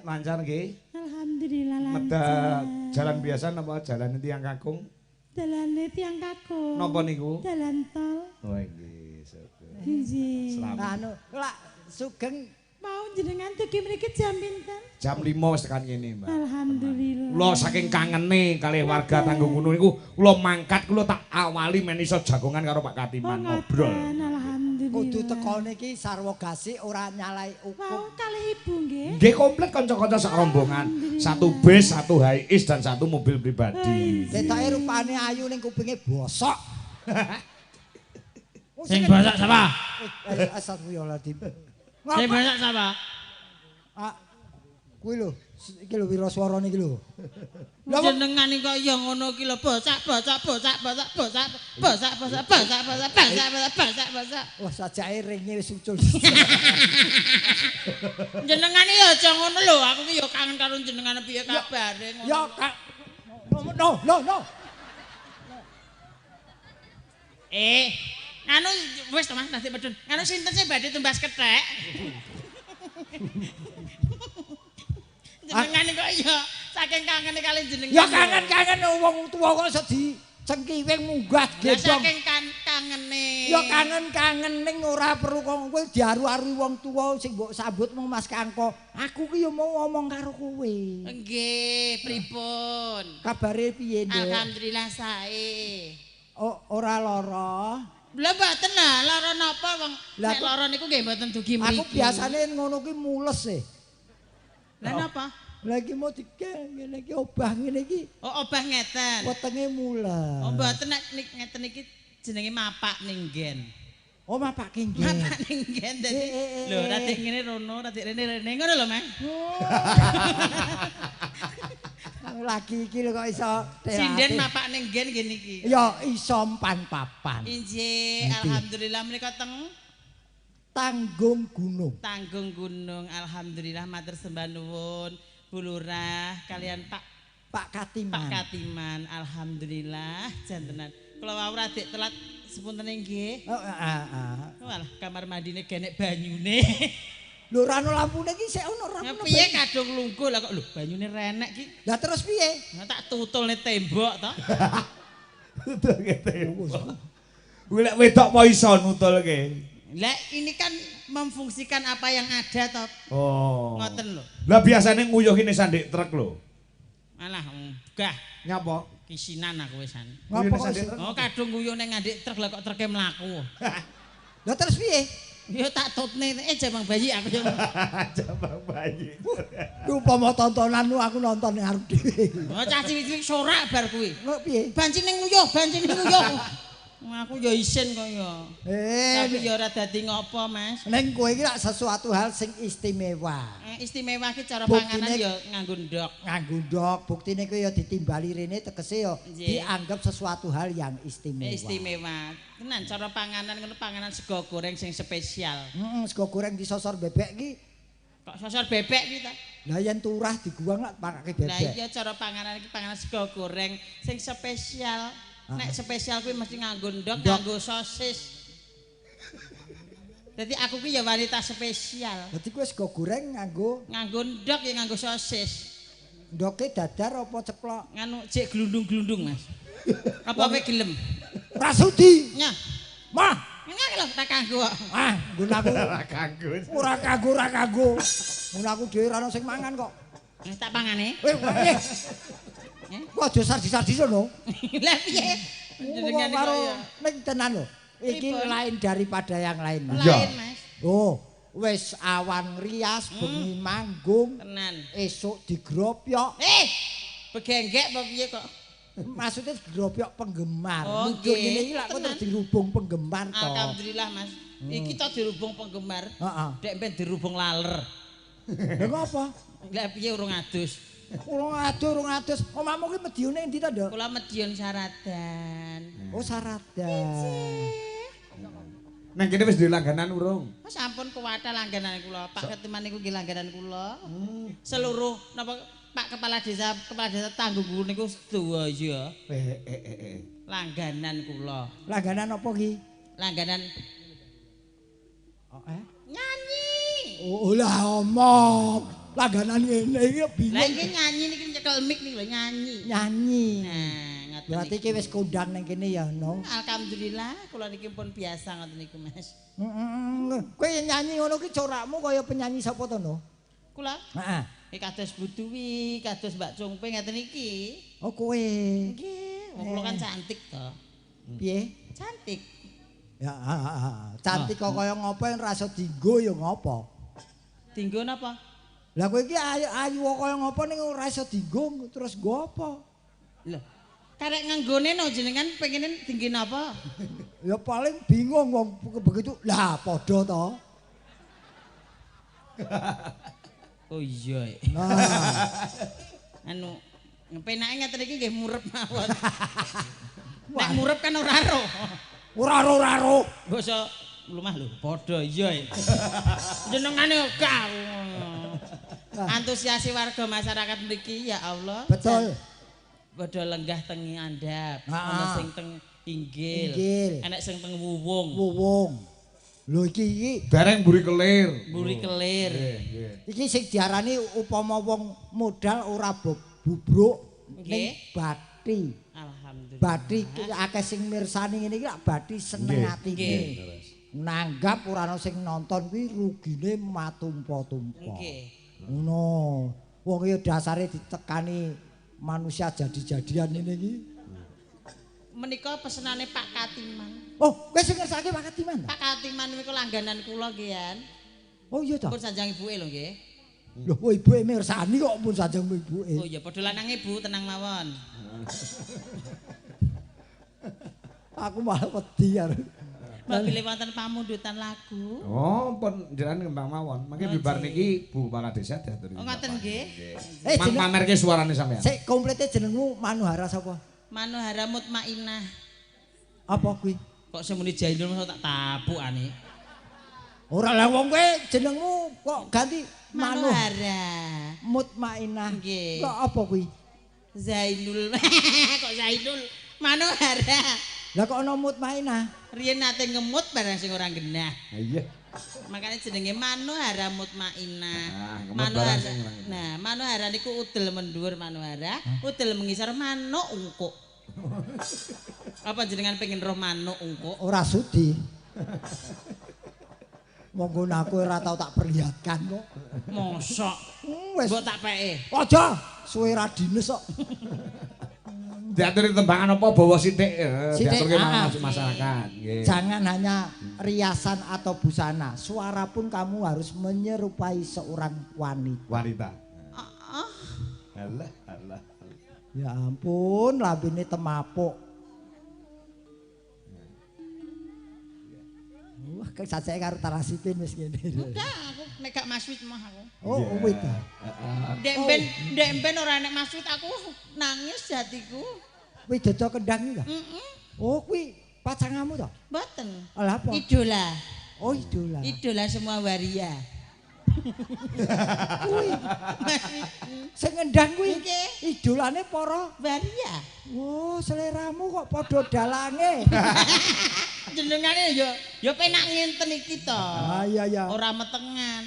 Lancar nggih. Alhamdulillah lancar. Medal jalan biasa napa jalan tiang kakung? Dalane tiyang kakung. Napa niku? Dalan tol. Oh nggih, syukur. Nggih. Selamat. Anu, lak sugeng Mau jenengan tuki mriki jam pinten? Jam 5 wis tekan kene, Mbak. Alhamdulillah. Kula saking kangene kalih warga Tanggung Gunung niku kula mangkat kula tak awali men iso jagongan karo Pak Katiman ngobrol. Alhamdulillah. kudu tekone iki sarwa gasih ora nyalai Mau hukum. kalih ibu nggih. Nggih komplit kanca-kanca sak rombongan. Satu bis, satu high-is dan satu mobil pribadi. Ketoke rupane ayu ning kupinge bosok. Sing basak sapa? Astagfirullahaladzim. Sing basak sapa? Ah, kuwi lho, iki lho wiraswarane iki lho. Jenengan iki kok ya ngono iki lho, basak. Wah, sajake ringe wis ucul. Jenengan iki aja ngono lho, aku ki ya kangen karo jenengan piye kabare ngono. Ya, Kak. No. Anu wis to Mas nanti medun. Anu sinten sing badhe tumbas kethek? Jenengan kok ya saking kangene kali jenengan. Ya kangen-kangen wong tuwa kok iso dicengkiwing munggah Lah gedhong. saking kangene. Ya kangen-kangen ning ora perlu kok kowe diaru-aru wong tuwa sing mbok sambut mung Mas Kangko. Aku ki ya mau ngomong karo kowe. Nggih, pripun? Kabare piye, Nduk? Alhamdulillah sae. Ora lara. Lah mboten lah, lara napa wong Lah, nek lara niku nggih mboten dugi mriki. Aku biasane ngono ki mules e. Lah napa? Lagi mau ngene iki obah ngene iki Oh, obah ngeten. wetenge mules. Oh, mboten nek ngeten iki jenenge mapak ning nggen. Oh, mapake nggih. Mapak ning nggen dadi lho radik ngene rono, radik rene ngono lho, Mas. Lagi iki lho kok iso Sinden mapak ning nggen ngene iki. Ya iso empan papan. Injih, alhamdulillah menika teng Tanggung Gunung. Tanggung Gunung. Alhamdulillah matur sembah nuwun Bu Lurah kalian Pak Katiman. Pak Katiman. Alhamdulillah jantenan. Kula wau radik telat sepunten nggih. Walah kamar mandine genek banyune. Lho ora ono lampune iki sik ono Ya lampu. piye kadung lungguh lah kok lho banyune renek ki. Lah terus piye? Nah, tak tutulne tembok to. Nutulke tembok. Kuwi lek wedok mau iso nutulke. Lah ini kan memfungsikan apa yang ada toh. Oh. Ngoten lho. Lah biasane nguyuhine sandik truk lho. Alah gah Nyapa? kisinan aku wisan. Ngapa kok sandik iso? Oh kadung nguyuh ning ngandik truk lah kok truke mlaku. Lah terus piye? Ya tak tutne jabang bayi aku yo. Jabang bayi. Upama tontonanmu aku nonton ning arep dhewe. Oh cah cilik-cilik sorak bar kuwi. Kok piye? Bancine nguyuh. Aku ya isin kok ya. Tapi ya ora dadi ngopo, Mas. Ning kowe iki lak sesuatu hal sing istimewa. Istimewa ki cara Buktine- panganan ya nganggo ndok. Nganggo ndok, buktine kowe ya ditimbali rene tegese ya Nggih. dianggap sesuatu hal yang istimewa. Istimewa. Tenan cara panganan ngono panganan sego goreng sing spesial. Sego goreng disosor bebek ki. Kok sosor bebek ki ta? Lah yen turah diguang lak pakake Lah bebek. iya cara panganan iki panganan sego goreng sing spesial. Nek spesial kuwi mesti nganggo ndok, nganggo sosis. Jadi aku ki ya wanita spesial. Dadi kowe sego goreng nganggo Ndok ya nganggo sosis. ndoke dadar apa ceplok? Nganu cek glundung-glundung, Mas. Apa kowe gelem? Rasudi. Nyah. Mah, Ngene lho tak kanggo kok. nggon aku Kanggo. ora kanggo. Mun aku dhewe ora ono sing mangan kok. Wis tak pangane. Kok aja sardi-sardi sono. Lah piye? Jenengan iki Karo ya ning tenan lho. Iki Pripun? lain daripada yang lain, Mas. lain, Mas. Oh, wis awan rias bengi manggung, Tenan. esuk digropyok. Begenggek apa piye kok? Maksudnya digropyok penggemar. Oh, Mungkin nggih. ngene iki lak kok Tenan. terus dirubung penggemar to. Alhamdulillah, Mas. Iki to dirubung penggemar. Heeh. Dek ben dirubung laler. Lha ngapa? Lah piye urung adus? Urung adus. Omahmu ki medione endi to, Nduk? Kula Madiun Saradan. Oh, Sarada. Nang kene wis duwe langganan urung? Oh, sampun kuwatha langganan kula. Pak Ketiman niku nggih langganan kula. Seluruh napa Pak Kepala Desa Tanggung Gunung niku sedaya langganan kula. Langganan apa ki? Langganan Nyanyi. Oh lah omong. Langganan ngene iki Lah bingung. iki nyanyi niki nyekel mic niki lho nyanyi. Nyanyi. Nah, ngoten. Berarti ki wis kondang ning kene ya, no. Alhamdulillah kula niki pun biasa ngoten niku, Mas. Kowe nyanyi ngono ki corakmu kaya penyanyi sapa to, no? Kula Heeh. kados Buduwi, kados Mbak Cungpe ngeten iki. Oh kowe. Nggih, wong kula kan cantik to. Piye? Cantik. Ya, cantik kok kaya ngopo yen rasa dienggo ya ngopo? Dinggo napa? Lah kowe iki ayu kaya ngopo ning ora iso dienggo terus nggo apa? Lho, karek nganggone no jenengan pengen tinggi napa? Ya paling bingung wong begitu. Lah padha to. Oh iya. Nah, Anu penake ngeten iki nggih murep mawon. Nek murep kan ora ro. ora ro. Basa lumah lho, padha iya. Jenengane gak. Antusiasi warga masyarakat mriki ya Allah. Betul. Padha lenggah teng andhap, Ah. ana sing teng inggil, Inggil. enek sing teng wuwung, Wong. Lho iki Dereng mburi kelir. mburi kelir. iki sing diarani upama wong modal ora bubruk ning Nggih. bathi. Alhamdulillah. Bathi ki akeh sing mirsani ngene iki lak bathi seneng Nggih. atine. Nggih. Nanggap ora ana sing nonton kuwi rugine matumpa-tumpa. Nggih. Ngono. Wong ya dasare ditekani manusia jadi-jadian ngene iki. Menika pesenane Pak Katiman. Oh, kowe sing ngersake Pak Katiman ta? Pak Katiman niku langganan kula nggih yan. Oh iya ta. Pun sanjang ibuke lho nggih. Lho kok ibuke mirsani kok pun sajeng ibuke. Oh ya padha lanang ibu tenang mawon. Aku malah wedi karo. Mabile wonten pamundutan lagu. Oh, pun jenengan ngembang mawon. Mangke bibar niki Bu Kepala Desa diaturi. Oh ngoten nggih. jeneng- Pamerke suarane sampean. Sik komplete jenengmu Manuhara sapa? Manuhara Mutmainah. Apa kuwi? Kok semuni Jainul masa tak tapukane. Ora lah wong kowe jenengmu kok ganti Manuhara. Mutmainah. Nggih. Kok apa kuwi? Zainul. Kok Zainul? Manuhara. Lah kok ana Mutmainah? Riyen nate ngemut barang sing ora genah. Iya. Makanya jenenge Manuhara Mutmainah. Ah, ngemut barang sing ora genah. Nah, Manuhara niku udel mendhuwur Manuhara, udel mengisor manuk ungkuk. Apa jenengan pengen roh manuk ungkuk? Ora sudi. Monggo aku ora tau tak perlihatkan kok. Mosok. Wis Mbok tak peke. aja suwe ra dines kok. Diaturi tembangan apa bawa sithik Sithik, diaturke ah. masuk masyarakat. Nggih. Jangan hanya riasan atau busana, suara pun kamu harus menyerupai seorang wanita. Wanita. Oh, Alah, alah. Ya ampun, lambene temapuk. Wah, kesajake karo Tarasipin wis ngene. enggak, aku nek gak Maswit mah aku. Oh, wit. Ndek ben ora nek Maswit aku nangis jatiku. Kuwi dada kendang iki ta? Heeh. Oh, kuwi pacangamu to? Mboten. Lah apa? Idola. Oh, idola. Idola semua waria. Kuwi sing ngendang kuwi Nggih. idolane para. Waria. Oh, seleramu kok padha dalange. Jenengane ya penak ngenten iki to. Ah iya ya. Ora metengan.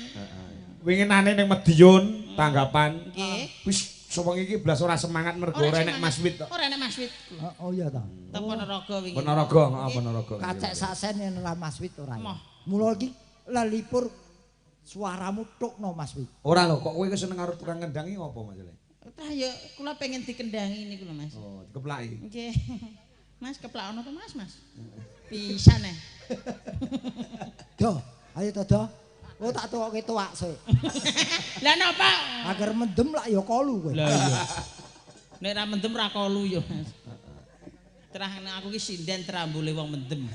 Winginane ning Madiun tanggapan. Nggih. Wis sewengi iki blas ora semangat mergo ora enek Maswit tok. Ora enek Maswit. Oh iya ta. Teng Ponorogo wingi. Ponorogo, heeh Ponorogo. Kacek sasen yen ora Mas Wit ora. Moh. Mula iki lelipur suaramu tukno Mas Wit. Ora lho, kok kowe seneng karo tukang ngendangi ngopo Mas Le? Tah ya kula pengen dikendangi niku lho Mas. Oh, dikeplaki. Nggih. Mas keplak ono to Mas? Pisan e. Do, ayo to do. Oh tak tuwoke tuwak sik. Lah napa? Agar mendem lak ya kolu kowe. Lah iya. Nek ra mendem ra kolu ya Mas. Terah aku ki sinden trambule wong mendem.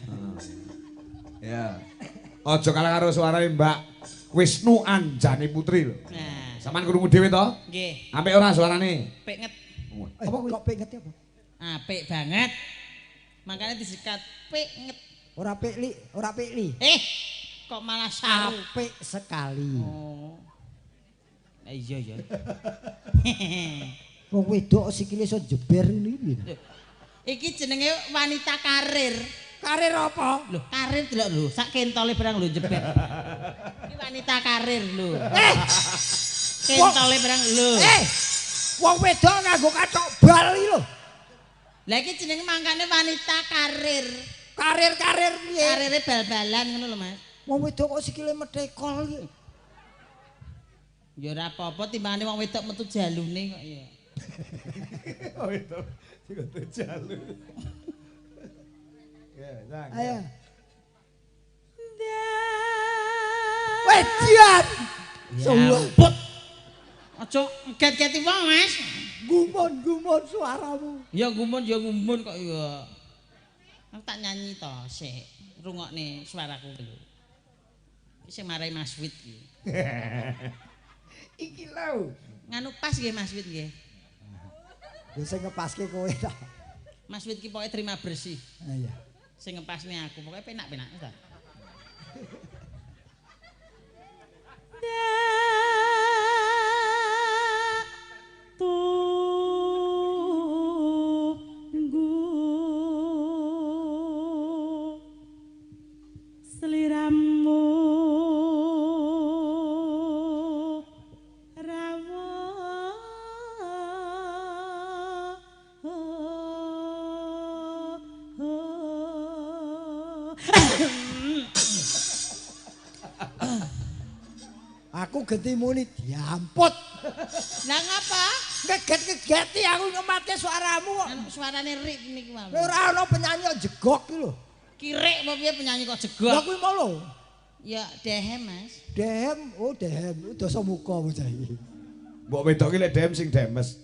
Ya. Aja kalah karo suarane Mbak Wisnu Anjani Putri lho. Nah, Saman krungu dhewe to? nggih. Apik ora suarane? Penget. Apa kok penget apa? Apik banget. Makanya disekat penget. Ora pikli. Kok malah saru. Apik sekali. Oh. Lah iya ya. Wong wedok sikile iso jeber ngene iki. Iki jenenge wanita karir. Karir apa? Lho, karir delok lho, sak kentole barang lho jebet. Iki wanita karir lho. Kentole barang lho. Wong wedok nganggo kathok bal iki lho. Lah iki jenenge mangkane wanita karir. Karir piye? Karire bal-balan ngono lho, Mas. Wong wedok kok sikile medhekol iki. Ya ora apa-apa timbangane wong wedok metu jalune kok ya. Oh itu metu jalu. Ya, Sang. Ayo. Wedian. Sambut. Aja get-geti wong, Mas. Gumun suaramu. Ya gumun kok ya. Aku tak nyanyi to, sik. Rungokne suaraku lho. Iki sing marai Mas Wit iki. Iki lho. Nganu pas nggih Mas Wit nggih. Ya sing ngepaske kowe ta. Mas Wit ki pokoke terima bersih. Ah iya. Sing ngepasne aku pokoke penak-penak ta. Seliramu rawa Aku genti muni diamput. Lah ngapa? Ngeget-ngegeti aku ngemate suaramu kok. Anu suarane rik niki wae. Ora ana penyanyi kok jegok iki lho. Kirik apa piye penyanyi kok Lah jegok? kuwi mau lho. Ya dehem, Mas. Dehem, dehem, dosa muka bocah iki. Mbok wedok ki lek dem sing demes.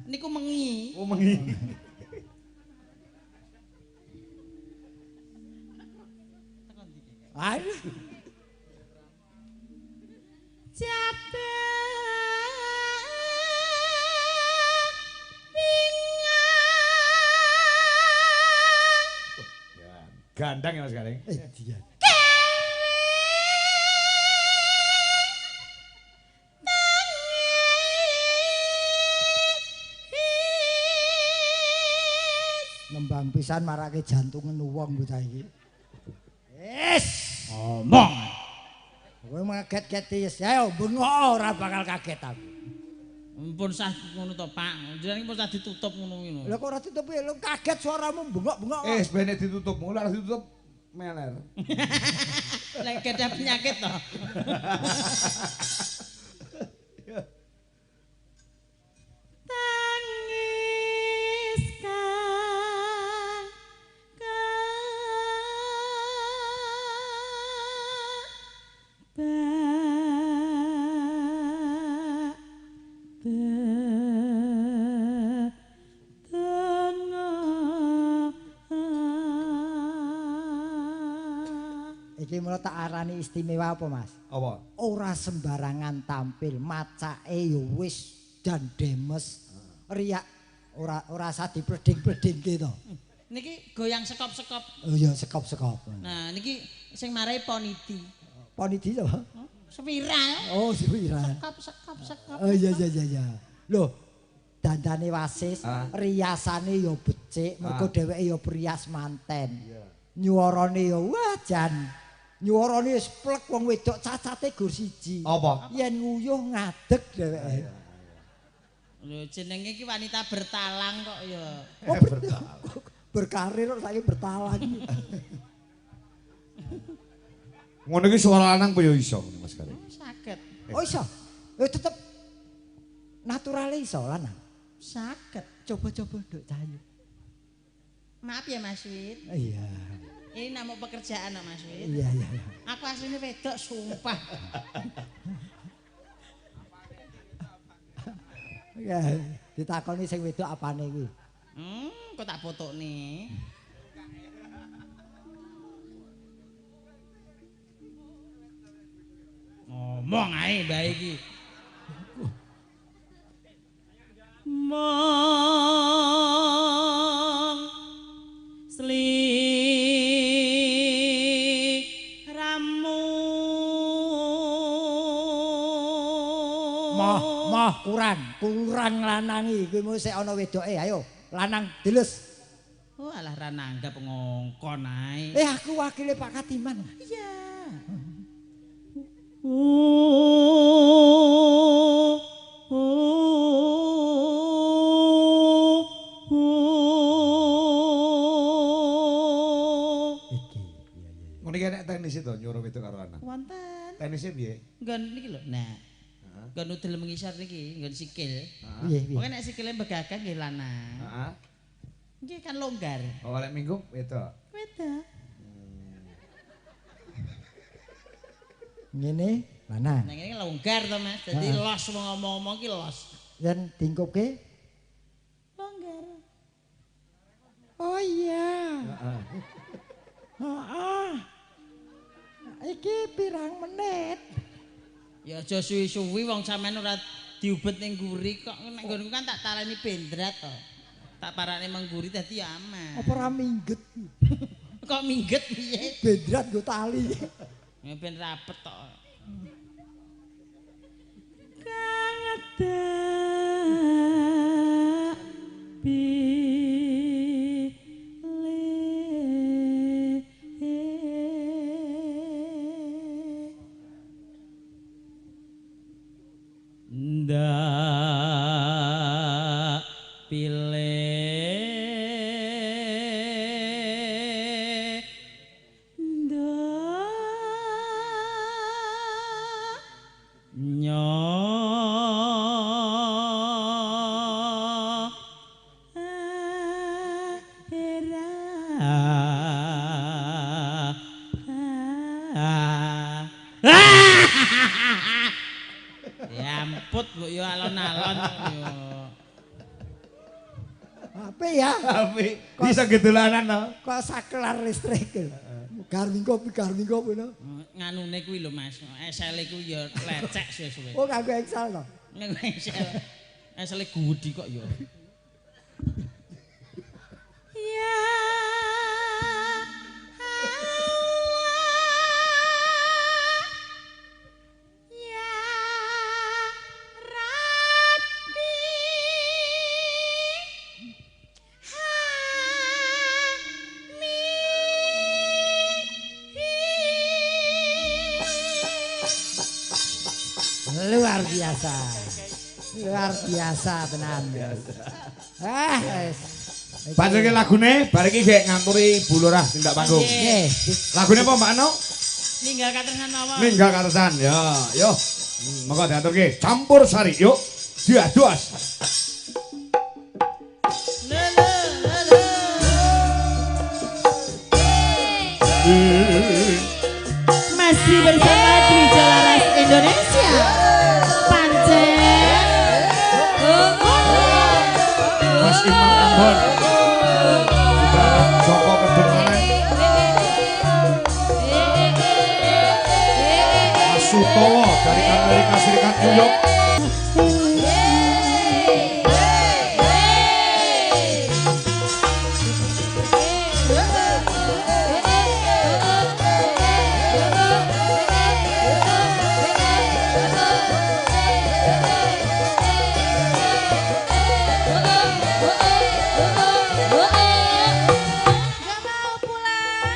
Niku mengi. Oh mengi. Aduh. Gandang ya Mas Garing. Dia. Ngembang pisan marake jantungan wong bocah iki. Ngomong. Kowe ngaget-geti yes. Ayo bengok ora bakal kaget aku. Mumpun sah ngono to, Pak. Jenenge pun sah ditutup ngono. Lah kok ora ditutup ya? Lu kaget suaramu bengok-bengok. Sebenarnya ditutup, mulai ditutup meler. Lek ada penyakit to. tangis Iki mulo tak arani istimewa apa, Mas? Apa? Ora sembarangan tampil, macake ya wis dan demes. Riak ora usah dipleding-pledingke to. Niki goyang sekop-sekop. Oh iya sekop-sekop. Nah, niki sing marai poniti. Ponidi to? Spiral. Oh, spiral. Sekop. Oh iya. Loh, dandane wasis, riasane ya becik, mergo dheweke ya prias manten. Nyuarane ya wah jan. Nyuarane wis plek wong wedok cacate gur siji. Apa? Yen nguyuh ngadeg dheweke. Lho jenenge iki wanita bertalang kok ya. Oh, berkarir saiki bertalang. Ngono iki suara lanang apa ya iso Mas Garing? Saged. Oh iso. Tetep naturale iso lanang. Saged. Coba-coba nduk Cahayu. Maaf ya Mas Wit. Iya. Ini nama pekerjaan Mas Wit. Iya. Aku aslinya wedok sumpah. Ya, ditakoni sing wedok apane kuwi? Kok tak fotone. Ngomong ae bae iki. Mong sliramu Kurang lanangi kuwi mung sik ana wedoke. Ayo, lanang dilus. Oh, alah ra nanggap ngongkon ae. Aku wakile Pak Katiman. Iya. Ngono iki nek teknis itu nyuruh itu karo anak. Wonten. Teknisnya piye? Nggon niki lho. Nah. Nggon udel mengisor niki, nggon sikil. Piye? Pokoke nek sikile mbegagak nggih lanang. Heeh. Nggih kan longgar. Oh, lek minggu itu. Wedok. Ngene, mana? Nah ngene longgar to Mas. Dadi los ngomong-ngomong ki los. Yen tingkupke? Longgar. Oh iya. Heeh. Heeh. Iki pirang menit? Ya aja suwi-suwi wong sampean ora diubet ning guri kok nek nggonku kan tak taleni bendrat to. Tak parane mengguri dadi aman. Apa ora mingget? Kok mingget piye? Bendrat nggo tali. Ya ben rapet tok. Kang ada ndak pilih ya amput Bu yo alon-alon yo. Apa ya? Tapi bisa gedulanan to. Kok saklar listrik. Garmingko ngono. Nganune kuwi lho Mas. Esele kuwi yo lecek suwe-suwe. Oh kanggo Excel to. Ning esel. Esele gudi kok yo. ya Luar biasa. Luar biasa tenan. Panjenengan lagune bar iki gek ngampuri Ibu Lurah tindak panggung. Nggih. Lagune apa Mbak Ano? Ninggal katesan apa? Ninggal katesan. Ya, yo. Monggo diaturke. Campur sari, yuk. Diados. masih bersama di Jalaras Indonesia. Pancen Mas Imam Ambon. Joko Kedunganan. Mas Sutowo dari Amerika Serikat New York.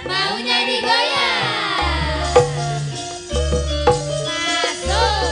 Maunya digoyang. Masuk.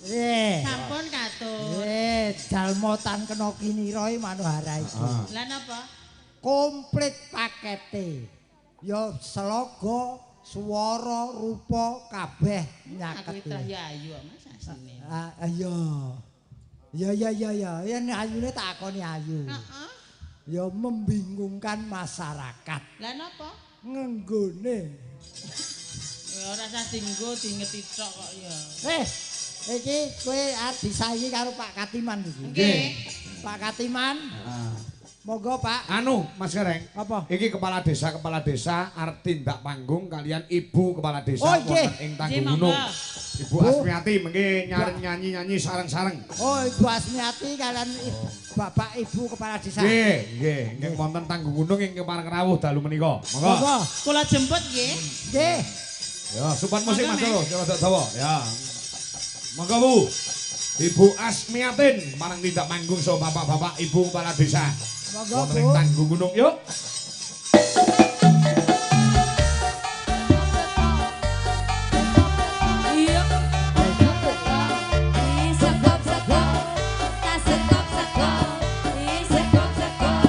Sampun katut. Jalmotan kena kinira Manohara iki. Lah napa? Komplit pakete. Ya sloga, swara, rupa kabeh Aku nyaket. trah ya ayu Mas asine. Ya, yen ayune takoni ayu. Heeh. Ya membingungkan masyarakat. Lah napa? Ngenggone. Ya ora usah dinggo dingeti tok kok ya. Iki kowe arep disaingi karo Pak Katiman iki. Nggih. Pak Katiman. Monggo Pak. Anu, Mas Gereng. Apa? Iki kepala desa arep tindak panggung kalian ibu kepala desa Oh, nggih. wonten ing Nggih, Tanggungunung. monggo. Ibu Asmiati mengke nyanyi-nyanyi sareng-sareng. Oh, Ibu Asmiati kalian Bapak Ibu kepala desa. Nggih, wonten Tanggungunung ing Kepareng Rawuh dalu menika. Monggo. Monggo. Kula jemput nggih. Nggih. Ya, supan musik Mas Monggo, Loro, rada dawa. Ya. Monggo Bu. Ibu Asmiatin marang tindak manggung so bapak-bapak ibu kepala desa. Monggo Wonten ing Bu. Tanggungunung yuk. Iya. Sekop sekop, tak sekop sekop, sekop sekop.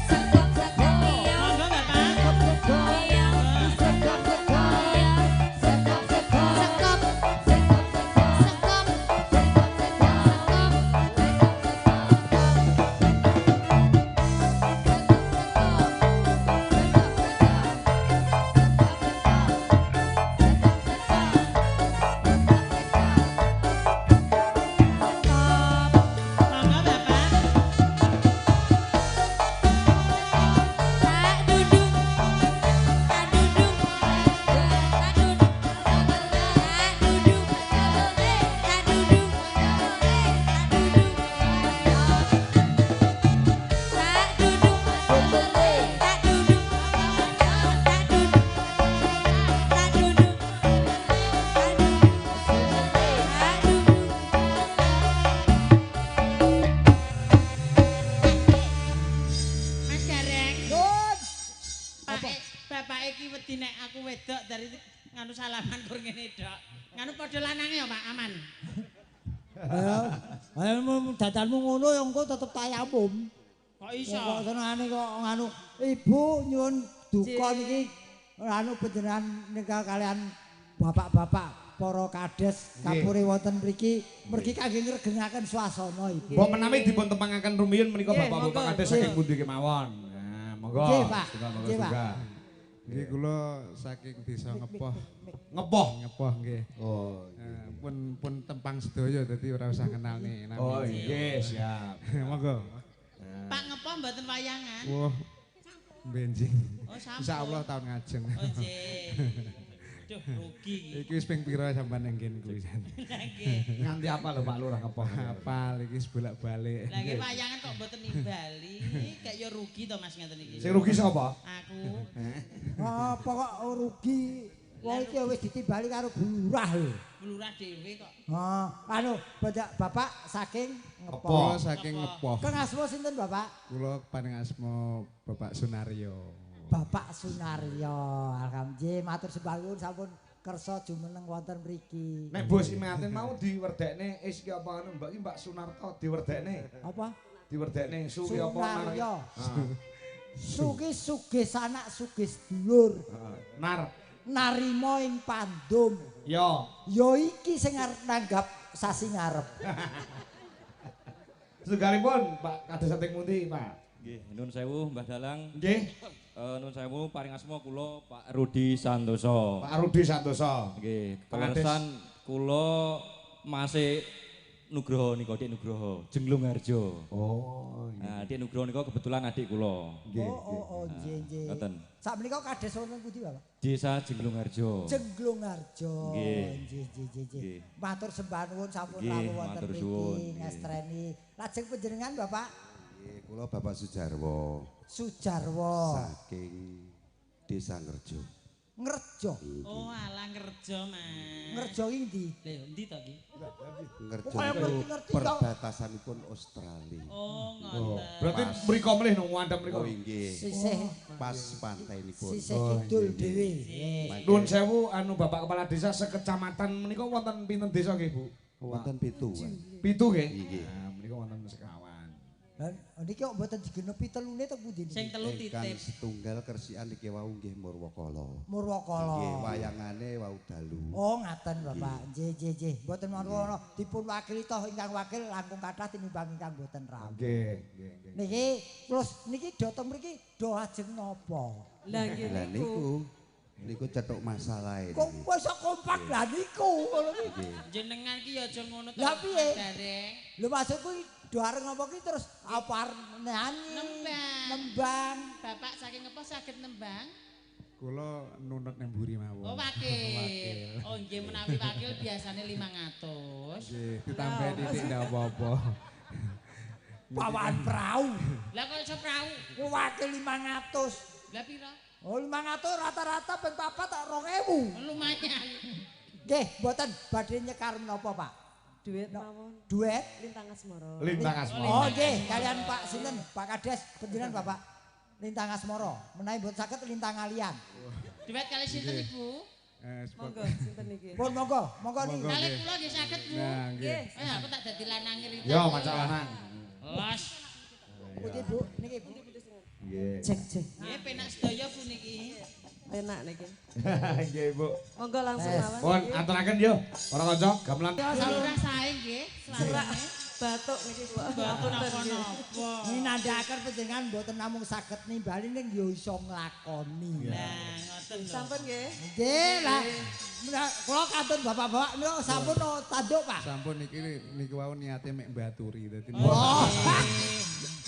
Sekop sekop, Monggo Bapak. sekop sekop, sekop sekop, sekop Monggo Bapak. tak duduk, tak duduk, tak duduk, tak duduk, tak duduk, tak duduk, tak duduk, tak duduk, tak duduk, Mas Gareng. Nun. Bapak iki wedi nek aku wedok dari nganu salaman kur ngene dok. Nganu padha lanange ya Pak, aman. Ayo dadanmu ngono ya engko tetep tayamum. Kok iso? Kok senengane kok nganu Ibu nyuwun duka niki anu panjenengan nika kalian bapak-bapak para kades kapure wonten mriki mergi kangge ngregengaken swasana Ibu. Mbok menawi dipun tepangaken rumiyin menika Nggih, bapak-bapak monggo. kades saking pundi kemawon. Nah, monggo. Nggih, Pak. Monggo, Nggih, Pak. juga. Nggih kula saking desa Ngepoh. Ngepoh. Ngepoh nggih. Oh. Pun tempang sedaya dadi ora usah kenal nih nami. Oh, nggih, siap. Monggo. Pak ngepo mboten wayangan. Wah. Benjing. Oh, sampun. Insyaallah tahun ngajeng. Oh, nggih. Duh, rugi iki. Iki wis ping pira sampean ning kene kuwi. Lah nggih. Nganti apa lho Pak Lurah Ngepoh? Apal iki bolak-balik. Lah nggih wayangan kok mboten nimbali. Kayak ya rugi to Mas ngeten iki. Sing rugi sapa? Aku. Apa kok rugi? Wong iki wis ditimbali karo bulurah lho. Lurah dhewe kok. Anu Bapak saking Apa? Ngepoh. Kula saking Ngepoh. Kang asma sinten Bapak? Kula paring asma Bapak Sunaryo. Bapak Sunaryo. Alhamdulillah matur sembah nuwun sampun kersa jumeneng wonten mriki. Nek Bos Imiatin mau diwerdekne iki apa anu Mbak iki Mbak Sunarto diwerdekne. Apa? Diwerdekne suki apa nar. Sunaryo. Suki sugih sanak sugih sedulur. Nar. Narima ing pandum. Yo. Ya iki sing arep nanggap sasi ngarep. Segalipun Pak kades sating pundi Pak? Nggih, nun sewu Mbah Dalang. Nggih. Nun sewu paring asma kula Pak Rudi Santoso. Pak Rudi Santoso. Nggih, Pak Kades. kaleresan kula masih Nugroho nika Dik Nugroho, Jenglung Harjo. Oh, Nah, Dik Nugroho nika kebetulan adik kula. nggih. Oh, nggih. Ngoten. Sakmenika kades wonten pundi, Bapak? Desa Jenglung Harjo. Jenglung Harjo. Nggih. Nggih. Matur sembah nuwun sampun Nggih, rawuh wonten matur mriki suwun, nggih. ngestreni. Lajeng panjenengan Bapak Nggih, kula Bapak Sujarwo Sujarwo saking Desa Ngerjo. Ngerjo. Oh, alah ngerti. Ngerjo, Mas. Ngerjo ki ndi? Lho, endi to iki? Ngerjo Kaya itu ngerti-ngerti kok. perbatasanipun Australia. Oh, ngoten. Berarti mriko mlih nang ngandhap mriko. Oh inggih. Sisih Pas pantainipun. sisih kidul dhewe. Nuwun sewu anu Bapak Kepala Desa sekecamatan menika wonten pinten desa nggih, Bu? Wonten 7. 7 nggih. Nggih. Nah, menika wonten sekawan. Lah niki kok mboten digenepi telune to pundi niki? Sing telu Ingkang titip. setunggal kersian niki wau nggih Murwakala. Murwakala. Nggih, wayangane wau dalu. Oh ngaten Bapak. Nggih. Mboten mawon dipun wakili toh ingkang wakil langkung kathah tinimbang ingkang mboten rawuh. Nggih. Niki terus niki dhateng mriki do ajeng napa? Lah nggih Lah niku cetuk masalah ini. Kok wis kompak lah niku ngono ki. Nggih. Jenengan ki ya aja ngono to. Lah piye? Dereng. Lho maksudku do areng apa ki terus apa arep nyanyi? Nembang. Bapak saking apa saged nembang? Kula nunut nang mburi mawon. Oh, wakil. Oh, nggih menawi wakil biasanya 500. Nggih, ditambahi titik ndak apa-apa. Pawaan perahu. Lah kok iso prau? Wakil 500. Lah pira? Oh 500 rata-rata ping 4 tak 2000. Lumayan. Nggih, mboten badhe nyekar menapa, Pak? Duit mawon. Duet. Lintang Asmara. Lintang Asmara. Oh nggih, kalian Pak sinten? Pak Kades, panjenengan Bapak. Lintang Asmara. Menawi mboten saged lintang alian. Duet kali sinten Ibu? Monggo sinten niki? Pun monggo niki. Kali kula nggih saged Bu. Nah, nggih. Aku tak dadi lanang iki. Yo maca lanang. Los. Putih Bu, niki Bu. Nggih. Cek. Nggih penak sedaya Bu niki. Enak niki. Nggih, Bu. Monggo langsung mawon. Pun aturaken yo para kanca gamelan. Saluran sae nggih. Serak batuk niki Bu. Mboten napa-napa. Ini nandhaken panjenengan mboten namung saged nimbali ning yo iso nglakoni. Nah, ngoten lho. Sampun nggih. Nggih lah. Kula kantun bapak-bapak niku sampun tanduk, Pak. Sampun niki wau niate mek mbaturi dadi Oh.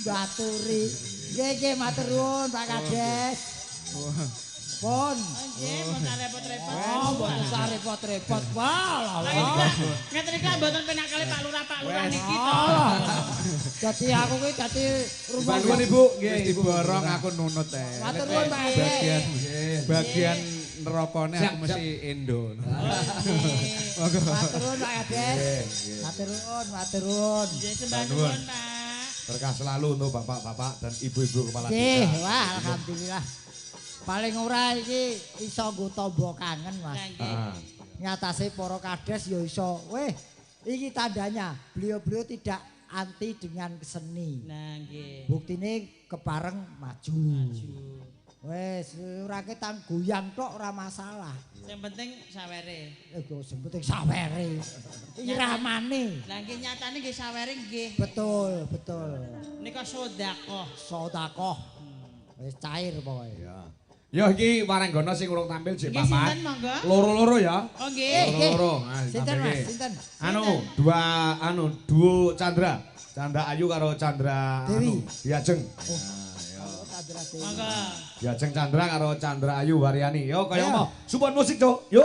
Baturi. Nggih matur nuwun Pak Kades. Pun. Nggih, mboten repot-repot. Oh, mboten usah repot-repot. Wah, Ngeten iki mboten penak kali Pak Lurah niki to. Dadi aku kuwi dadi rumah Nuwun Ibu, nggih wis Ibu. diborong aku nunut Matur nuwun Pak Bagian Kades. bagian nerokone Siap, aku mesti endo. Matur nuwun Pak Kades. Matur nuwun. Nggih, sembah nuwun Pak. Berkah selalu untuk bapak-bapak dan ibu-ibu kepala Nggih, desa. wah alhamdulillah. Paling ora iki iso nggo tamba kangen, Mas. Lah nggih. Ah. Nyatase para kades ya iso. Weh, iki tandanya beliau-beliau tidak anti dengan seni. Nah nggih. Buktine kepareng maju. Wes, ora ketang goyang tok ora masalah. Sing penting sawere. Ego sing penting sawere. Iramane. Lah nggih nyatane nggih sawere nggih. Betul. Nika sedekah. Sedekah. Wis cair pokoke. Ya. Yo iki waranggana sing urung tampil jek Nggih papat. sinten monggo? Loro-loro ya. Oh nggih. Loro-loro. Nah, Sinten ditampilke. Mas? Sinten? Duo Chandra. Chandra Ayu karo Chandra Dewi. Diajeng. Sadra Dewi. Monggo. Diajeng Chandra karo Chandra Ayu Waryani. Yo kaya Ayo. apa? Support musik, Cuk. Yuk.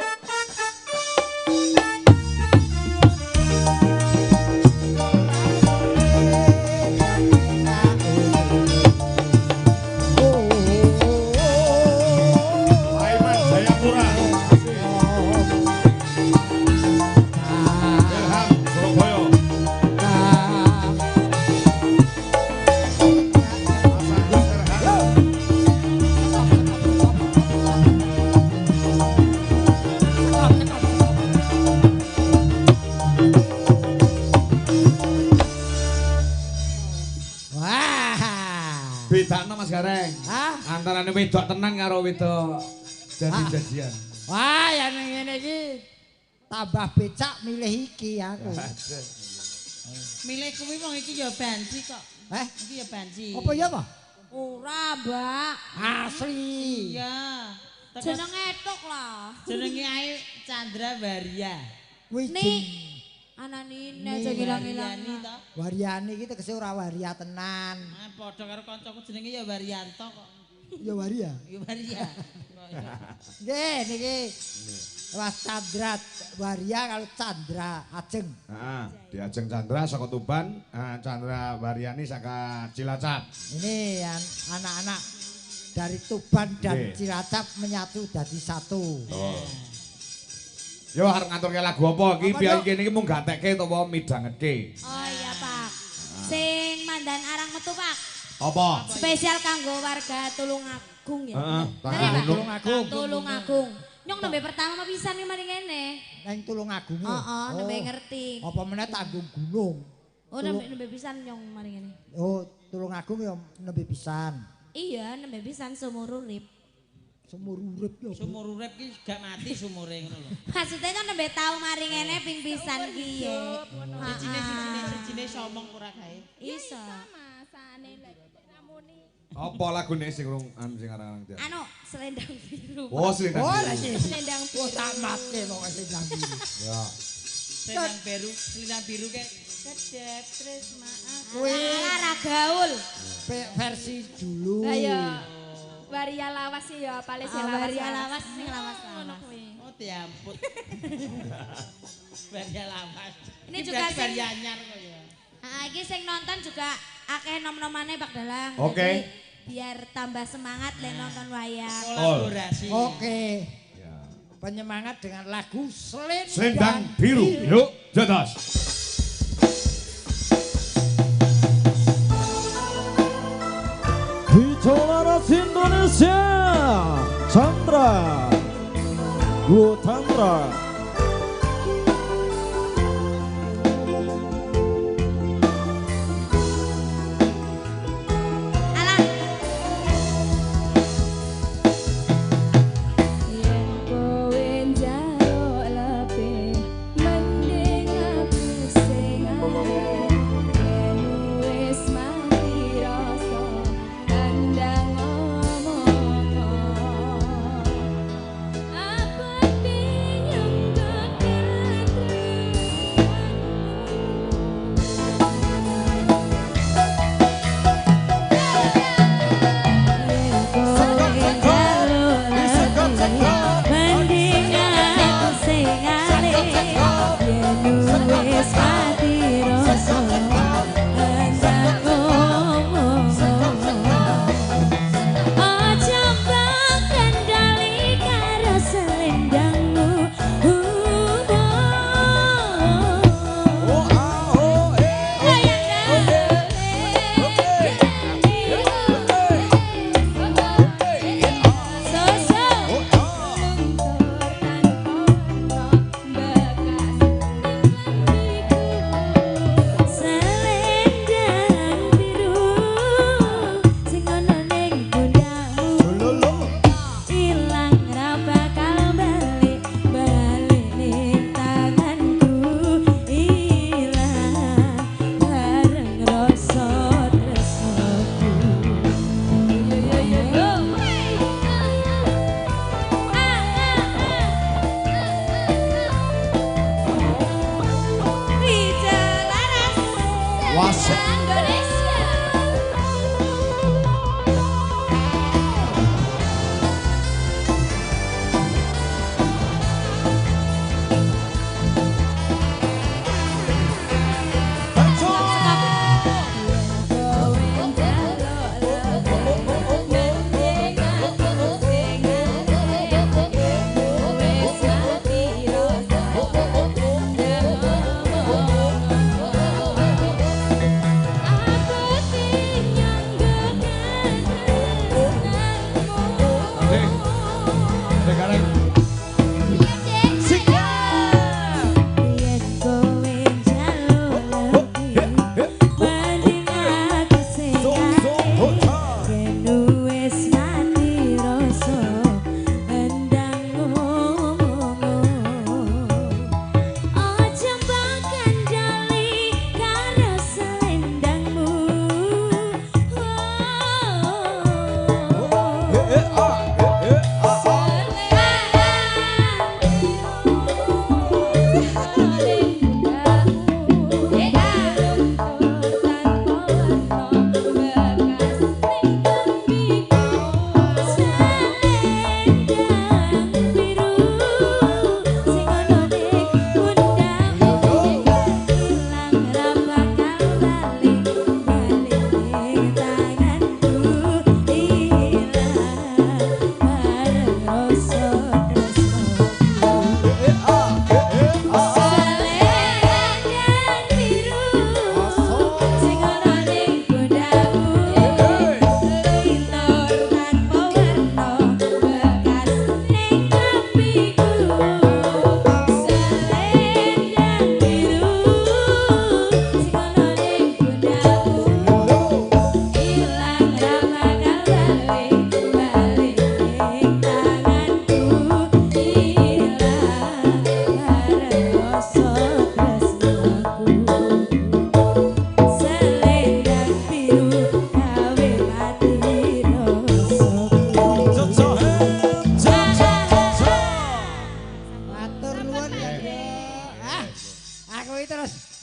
Paiman Jayapura. Ilham Surabaya. Mas Agus Erhan. Wah. Bedakno Mas Gareng. Hah? Antarane wedok tenan karo wedok jadi-jadian. Wah, ya ngene iki tambah becak milih iki aku. Milih kuwi wong iki ya banci kok. Iki ya banci. Apa ya, Pak? Ora, Mbak. Asli. Iya. Jenenge etuk lah. Jenenge ae Chandra Waria. Wis Nih. Anane aja ngilang-ilang. Waryani to. Waryani iki tegese ora waria tenan. Ah, padha karo kancaku jenenge ya Waryanto kok. Ya waria. Ya Waria. Nggih niki Mas Chandra Waria kalau Chandra Ajeng. Heeh, Diajeng Chandra saka Tuban, Chandra Waryani saka Cilacap. Ini yang anak-anak dari Tuban dan Nggih. Cilacap menyatu jadi satu. Oh. Yo arep ngaturke lagu apa iki? Apa, Biyen Dok? kene iki mung gatekke utawa midhangeke. Oh iya Pak. Sing mandan arang metu Pak. Apa? Spesial kanggo warga Tulungagung ya. Heeh, Bener, Pak? Tulungagung. Tulungagung. Nyong nembe pertama pisan iki mari kene. Nang Tulungagung. Heeh, nembe ngerti. Apa meneh tanggung gunung. Oh nembe pisan nyong mari kene. Oh, Tulungagung ya nembe pisan. Iya, nembe pisan seumur urip. Semur urip ya. Sumur urip ki gak mati sumure ngono lho. Maksudnya kan nembe tau mari ngene ping pisan ki ya. Sijine somong ora kae. Iso. Apa lagune sing rung sing arang-arang dia? Anu, selendang biru. Oh, selendang. Oh, biru. lah sih. Selendang Oh, biru. tak mati pokoke selendang biru. Ya. Selendang biru kayak Kedep terus maaf. Kuwi Lara gaul. versi dulu. Ayo. Waria lawas sih ya, paling sih lawas. Waria lawas sing lawas-lawas. oh diampun. Varia lawas. Ini juga sing varia anyar kok ya. iki sing nonton juga akeh nom-nomane Pak Dalang. Oke. Jadi, biar tambah semangat le nonton wayang. Kolaborasi. Oke. Ya. Penyemangat dengan lagu Selendang, Selendang biru. Yuk, jotos. Hijolaras Indonesia Chandra Gutandra Alah, Yen kowe njaluk lebih, mending aku sing ae. Yen wis mati rasa, kandang ngomong. Apa pinyong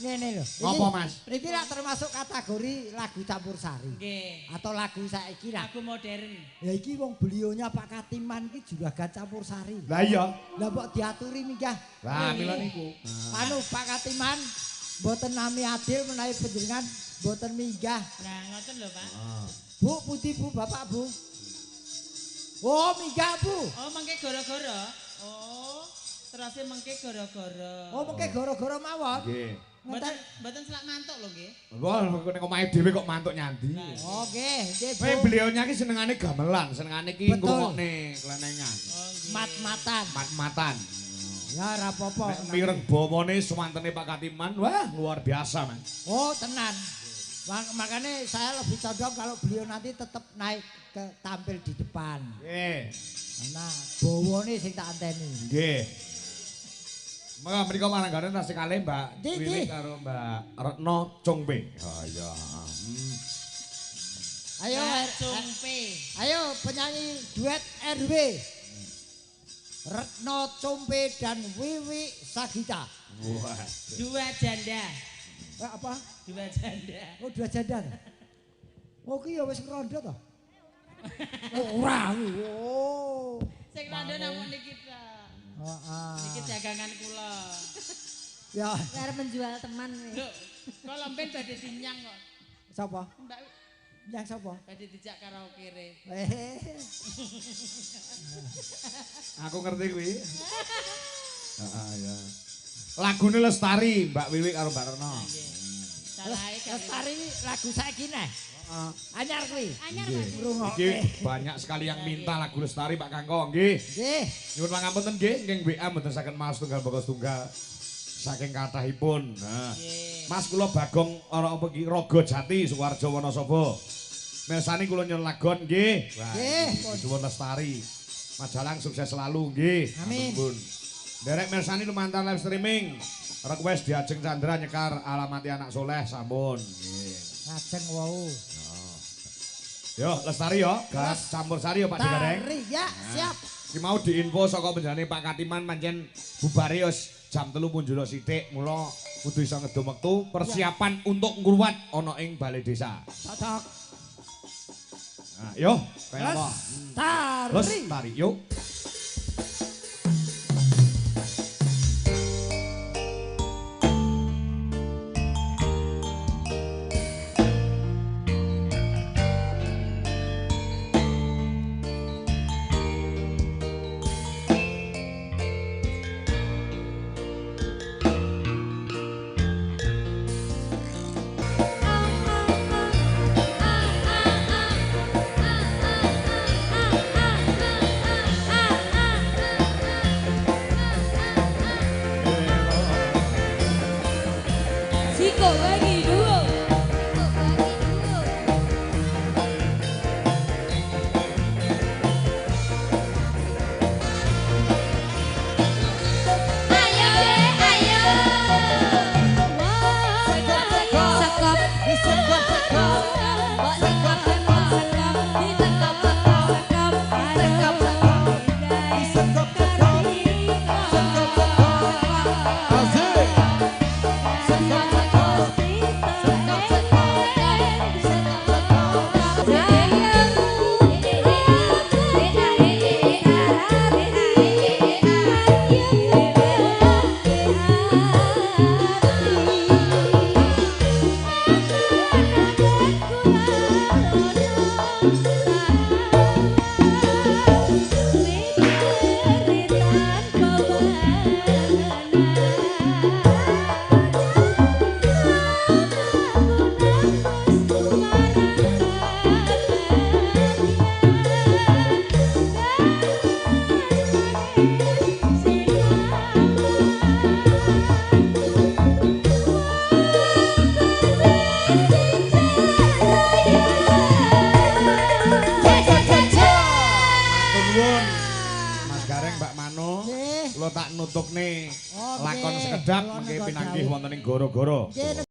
ngene lho. Ngopo, Mas? Niki lak termasuk kategori lagu campursari. Nggih. Atau lagu saiki lah. Lagu modern. Ya iki wong belionya Pak Katiman iki juragan campursari. Lah iya. Lah mbok diaturi minggah. Lah mila niku. Anu Pak Katiman mboten nami adil menawi panjenengan mboten minggah. Nah, ngoten lho, Pak. Bu, putih Bu, Bapak Bu. Oh, minggah Bu. Oh, mengke gara-gara. Oh, terusé mengke gara-gara. Oh, mengke gara-gara mawon. Nggih. Mboten selak mantuk lho nggih. Wah, nek omahe dhewe kok mantuk nyandi. Oh, nggih, nggih Bu. Kowe beliaunya ki senengane gamelan, senengane ki ngrungokne klenengan. Mat-matan. Mat-matan. Ya ora apa-apa. Nek mireng bawone suwantene Pak Katiman, wah luar biasa, Mas. Oh, tenan. Makanya saya lebih condong kalau beliau nanti tetap naik ke tampil di depan. Nggih. Nah, bawone sing tak anteni. Nggih. Maka mriko mananggane tasih kalih Mbak Nggih, Wiwi nggih. karo Mbak Retno Cungpe. Oh iya. Ayo Cungpe. Ayo penyanyi duet RW. Retno Cumpe dan Wiwi Sagita. Wah. Dua janda. Apa? Dua janda. Oh, dua janda. Oh, ki ya wis ngrondo to. Oh, ora. Oh. Sing rondo namung niki ta. Heeh. Niki dagangan kula. Ya, Arep menjual teman kowe. Lho, kok lempen badhe dinyang kok. sapa? Mbak Yang sapa? badhe dijak karaoke re. Aku ngerti kuwi. Heeh ya. Lagune Lestari, Mbak Wiwi karo Mbak Retno. Salahe Lestari lagu saiki neh. Heeh. Anyar kuwi. Anyar Nggih. Mas. Ngrungokke. Iki banyak sekali yang minta lagu Lestari Pak Kangko, nggih. Nggih. Nyuwun pangapunten nggih, nggih WA mboten saged maos tunggal baka tunggal saking kathahipun. Nah. Mas kula Bagong ana apa iki Raga Jati Sukoharjo Wonosobo. Mirsani kula nyuwun lagon nggih. Nggih. Nyuwun Lestari. Majalang sukses selalu nggih. Amin. Ampun. Derek mirsani lumantar live streaming. Request diajeng Chandra nyekar alamati anak soleh sampun. Nggih. Ngajeng wau. Yo Lestari yo, gas campur sari yo Pak Digareng. Tari ya, siap. Ki mau diinfo saka penjane Pak Katiman pancen bubare wis jam 3 punjul sithik, mula kudu iso ngedum wektu persiapan untuk ngruwat ana ing balai desa. Cocok. Nah, yo, kaya apa? Tari. Lestari, yuk. Siko lagi dulu. Ayo, ayo. Sekop, sekop, sekop, sekop. Mbok sekop, sekop, sekop. Sekop, sekop, sekop. Sekop, sekop. Sekop, sekop. Sekop, sekop. Asik. Nuwun. Mas Gareng Mbak Mano, Nggih. kula tak nutuk nih Oh, lakon nggih. sekedap Kula mengke nego pinanggih dawuh. wonten ing goro-goro. Nggih.